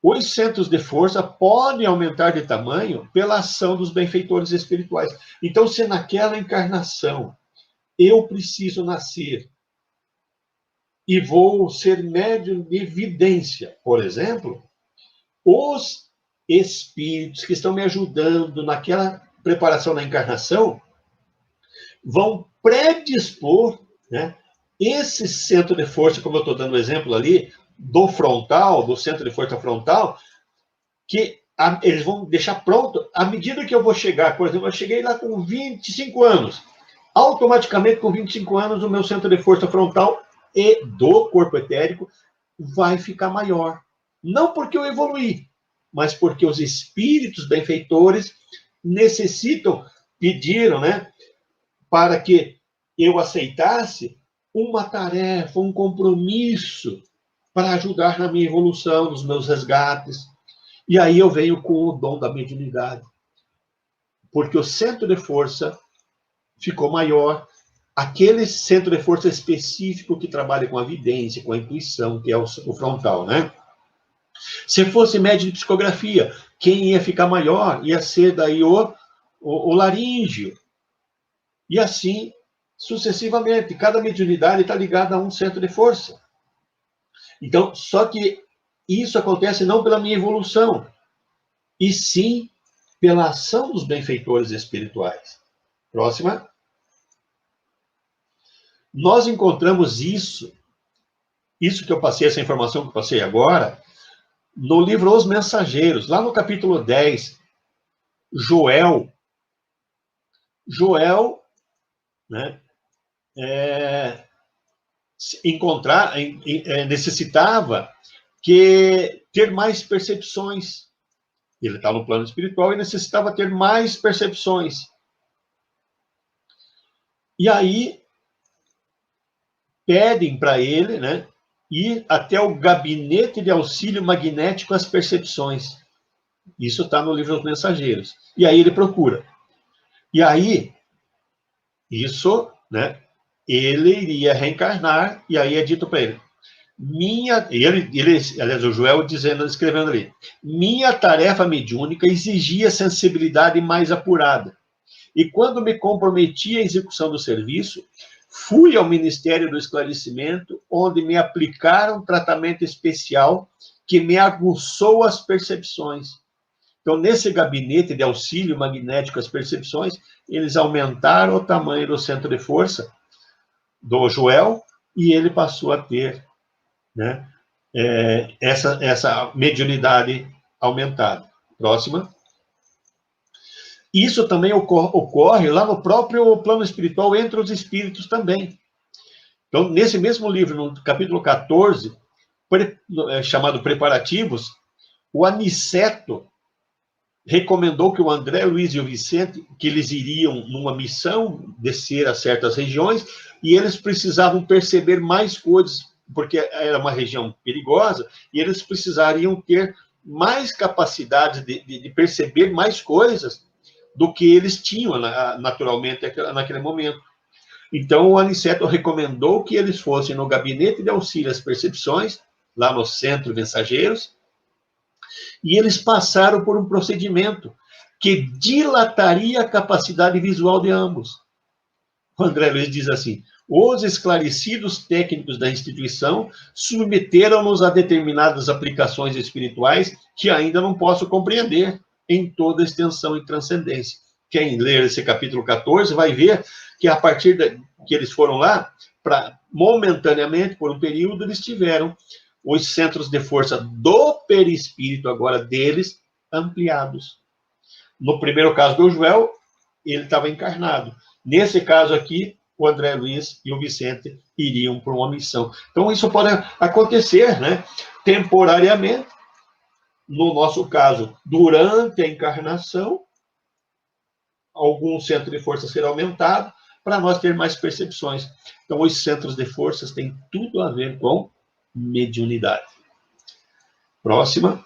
Os centros de força podem aumentar de tamanho pela ação dos benfeitores espirituais. Então, se naquela encarnação eu preciso nascer e vou ser médium de vidência, por exemplo, os espíritos que estão me ajudando naquela preparação da encarnação vão predispor, né, esse centro de força, como eu estou dando o exemplo ali, do frontal, do centro de força frontal, que eles vão deixar pronto à medida que eu vou chegar. Por exemplo, eu cheguei lá com 25 anos. Automaticamente, com 25 anos, o meu centro de força frontal e do corpo etérico vai ficar maior. Não porque eu evoluí, mas porque os espíritos benfeitores pediram, né, para que eu aceitasse uma tarefa, um compromisso para ajudar na minha evolução, nos meus resgates. E aí eu venho com o dom da mediunidade. Porque o centro de força ficou maior. Aquele centro de força específico que trabalha com a vidência, com a intuição, que é o frontal, né? Se fosse médio de psicografia, quem ia ficar maior ia ser daí o laríngeo. E assim, sucessivamente. Cada mediunidade está ligada a um centro de força. Então, só que isso acontece não pela minha evolução, e sim pela ação dos benfeitores espirituais. Próxima. Nós encontramos isso que eu passei, essa informação que eu passei agora, no livro Os Mensageiros, lá no capítulo 10, Joel, né, necessitava ter mais percepções. Ele está no plano espiritual e necessitava ter mais percepções. E aí pedem para ele, né, ir até o gabinete de auxílio magnético às percepções. Isso está no livro Os Mensageiros. E aí ele procura. E aí, isso, né, ele iria reencarnar, e aí é dito para ele, aliás, o Joel escrevendo ali, minha tarefa mediúnica exigia sensibilidade mais apurada. E quando me comprometi à execução do serviço, fui ao Ministério do Esclarecimento, onde me aplicaram um tratamento especial que me aguçou as percepções. Então, nesse gabinete de auxílio magnético às percepções, eles aumentaram o tamanho do centro de força do Joel e ele passou a ter, né, essa mediunidade aumentada. Próxima. Isso também ocorre lá no próprio plano espiritual, entre os espíritos também. Então, nesse mesmo livro, no capítulo 14, chamado Preparativos, o Aniceto recomendou que o André Luiz e o Vicente, que eles iriam numa missão, descer a certas regiões, e eles precisavam perceber mais coisas, porque era uma região perigosa, e eles precisariam ter mais capacidade de perceber mais coisas do que eles tinham, naturalmente, naquele momento. Então, o Aniceto recomendou que eles fossem no gabinete de auxílio às percepções, lá no Centro Mensageiros, e eles passaram por um procedimento que dilataria a capacidade visual de ambos. O André Luiz diz assim: os esclarecidos técnicos da instituição submeteram-nos a determinadas aplicações espirituais que ainda não posso compreender em toda extensão e transcendência. Quem ler esse capítulo 14 vai ver que a partir que eles foram lá, momentaneamente, por um período, eles tiveram os centros de força do perispírito, agora deles, ampliados. No primeiro caso do Joel, ele estava encarnado. Nesse caso aqui, o André Luiz e o Vicente iriam para uma missão. Então, isso pode acontecer, né, temporariamente. No nosso caso, durante a encarnação, algum centro de força será aumentado para nós ter mais percepções. Então, os centros de forças têm tudo a ver com mediunidade. Próxima.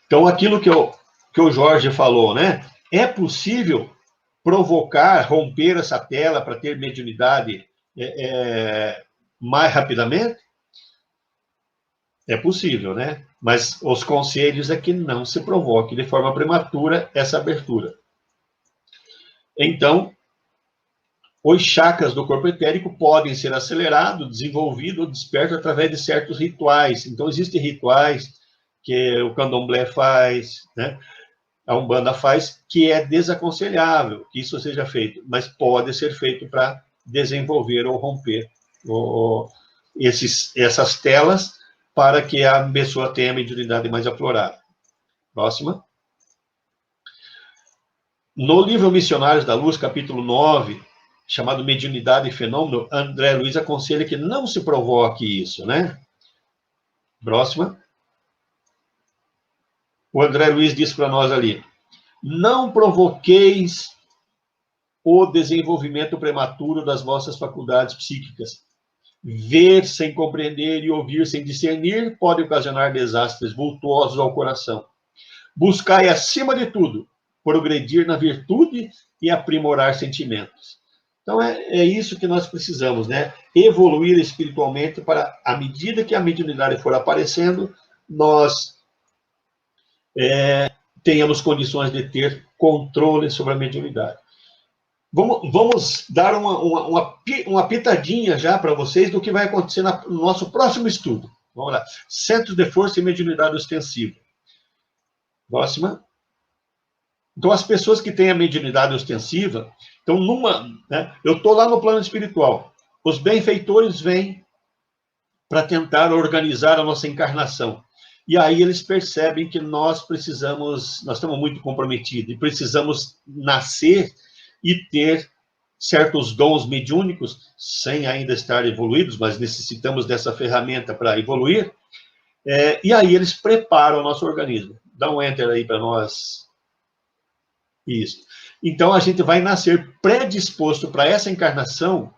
Então, aquilo que o Jorge falou, né? É possível provocar, romper essa tela para ter mediunidade mais rapidamente? É possível, né? Mas os conselhos é que não se provoque de forma prematura essa abertura. Então, os chakras do corpo etérico podem ser acelerados, desenvolvidos ou despertos através de certos rituais. Então, existem rituais que o candomblé faz, né? A Umbanda faz, que é desaconselhável que isso seja feito, mas pode ser feito para desenvolver ou romper essas telas para que a pessoa tenha a mediunidade mais aflorada. Próxima. No livro Missionários da Luz, capítulo 9, chamado Mediunidade e Fenômeno, André Luiz aconselha que não se provoque isso, né? Próxima. O André Luiz diz para nós ali: não provoqueis o desenvolvimento prematuro das vossas faculdades psíquicas. Ver sem compreender e ouvir sem discernir pode ocasionar desastres vultuosos ao coração. Buscai, acima de tudo, progredir na virtude e aprimorar sentimentos. Então, é isso que nós precisamos, né? Evoluir espiritualmente para, à medida que a mediunidade for aparecendo, nós tenhamos condições de ter controle sobre a mediunidade. Vamos dar uma pitadinha já para vocês do que vai acontecer no nosso próximo estudo. Vamos lá. Centros de força e mediunidade ostensiva. Próxima. Então, as pessoas que têm a mediunidade ostensiva, então, eu estou lá no plano espiritual. Os benfeitores vêm para tentar organizar a nossa encarnação. E aí eles percebem que nós estamos muito comprometidos e precisamos nascer e ter certos dons mediúnicos, sem ainda estar evoluídos, mas necessitamos dessa ferramenta para evoluir. E aí eles preparam o nosso organismo. Dá um enter aí para nós. Isso. Então, a gente vai nascer predisposto para essa encarnação,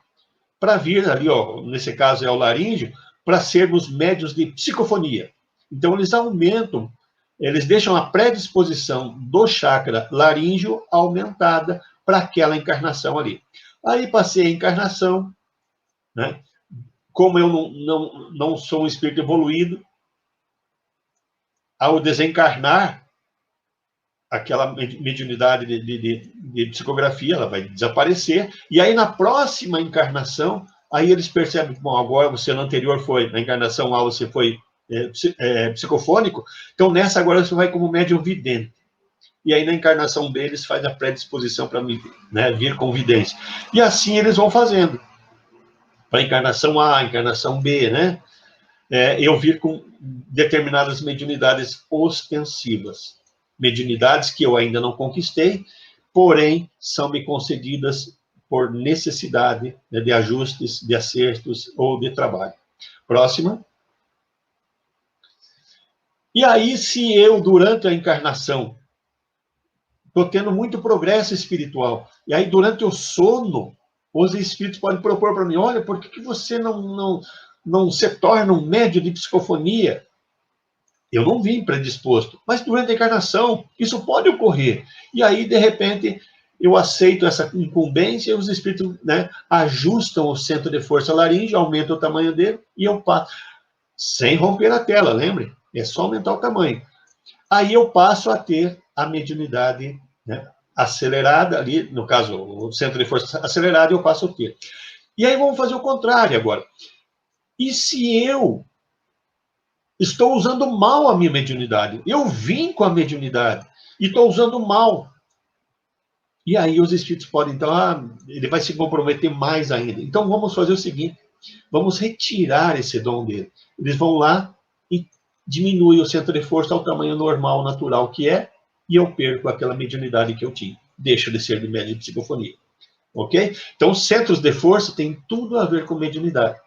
para vir ali, ó, nesse caso é o laríngeo, para sermos médios de psicofonia. Então, eles aumentam, eles deixam a predisposição do chakra laríngeo aumentada para aquela encarnação ali. Aí passei a encarnação, né? como eu não sou um espírito evoluído, ao desencarnar, aquela mediunidade de psicografia, ela vai desaparecer, e aí na próxima encarnação, aí eles percebem, bom, agora você no anterior foi, na encarnação A você foi psicofônico, então nessa agora você vai como médium vidente. E aí na encarnação B eles fazem a predisposição para vir com vidência. E assim eles vão fazendo. Para a encarnação A, encarnação B, né? Eu vir com determinadas mediunidades ostensivas. Mediunidades que eu ainda não conquistei, porém são me concedidas por necessidade, né, de ajustes, de acertos ou de trabalho. Próxima. E aí, se eu, durante a encarnação, estou tendo muito progresso espiritual, e aí durante o sono, os espíritos podem propor para mim, olha, por que você não se torna um médium de psicofonia? Eu não vim predisposto, mas durante a encarnação isso pode ocorrer. E aí, de repente, eu aceito essa incumbência e os espíritos, né, ajustam o centro de força laríngea, aumentam o tamanho dele e eu passo. Sem romper a tela, lembre? É só aumentar o tamanho. Aí eu passo a ter a mediunidade, né, acelerada, ali, no caso, o centro de força acelerado, eu passo a ter. E aí vamos fazer o contrário agora. E se eu estou usando mal a minha mediunidade? Eu vim com a mediunidade e estou usando mal. E aí os espíritos podem, então, ele vai se comprometer mais ainda. Então vamos fazer o seguinte, vamos retirar esse dom dele. Eles vão lá e diminuem o centro de força ao tamanho normal, natural que é, e eu perco aquela mediunidade que eu tinha. Deixo de ser de médium de psicofonia. Ok? Então, os centros de força têm tudo a ver com mediunidade.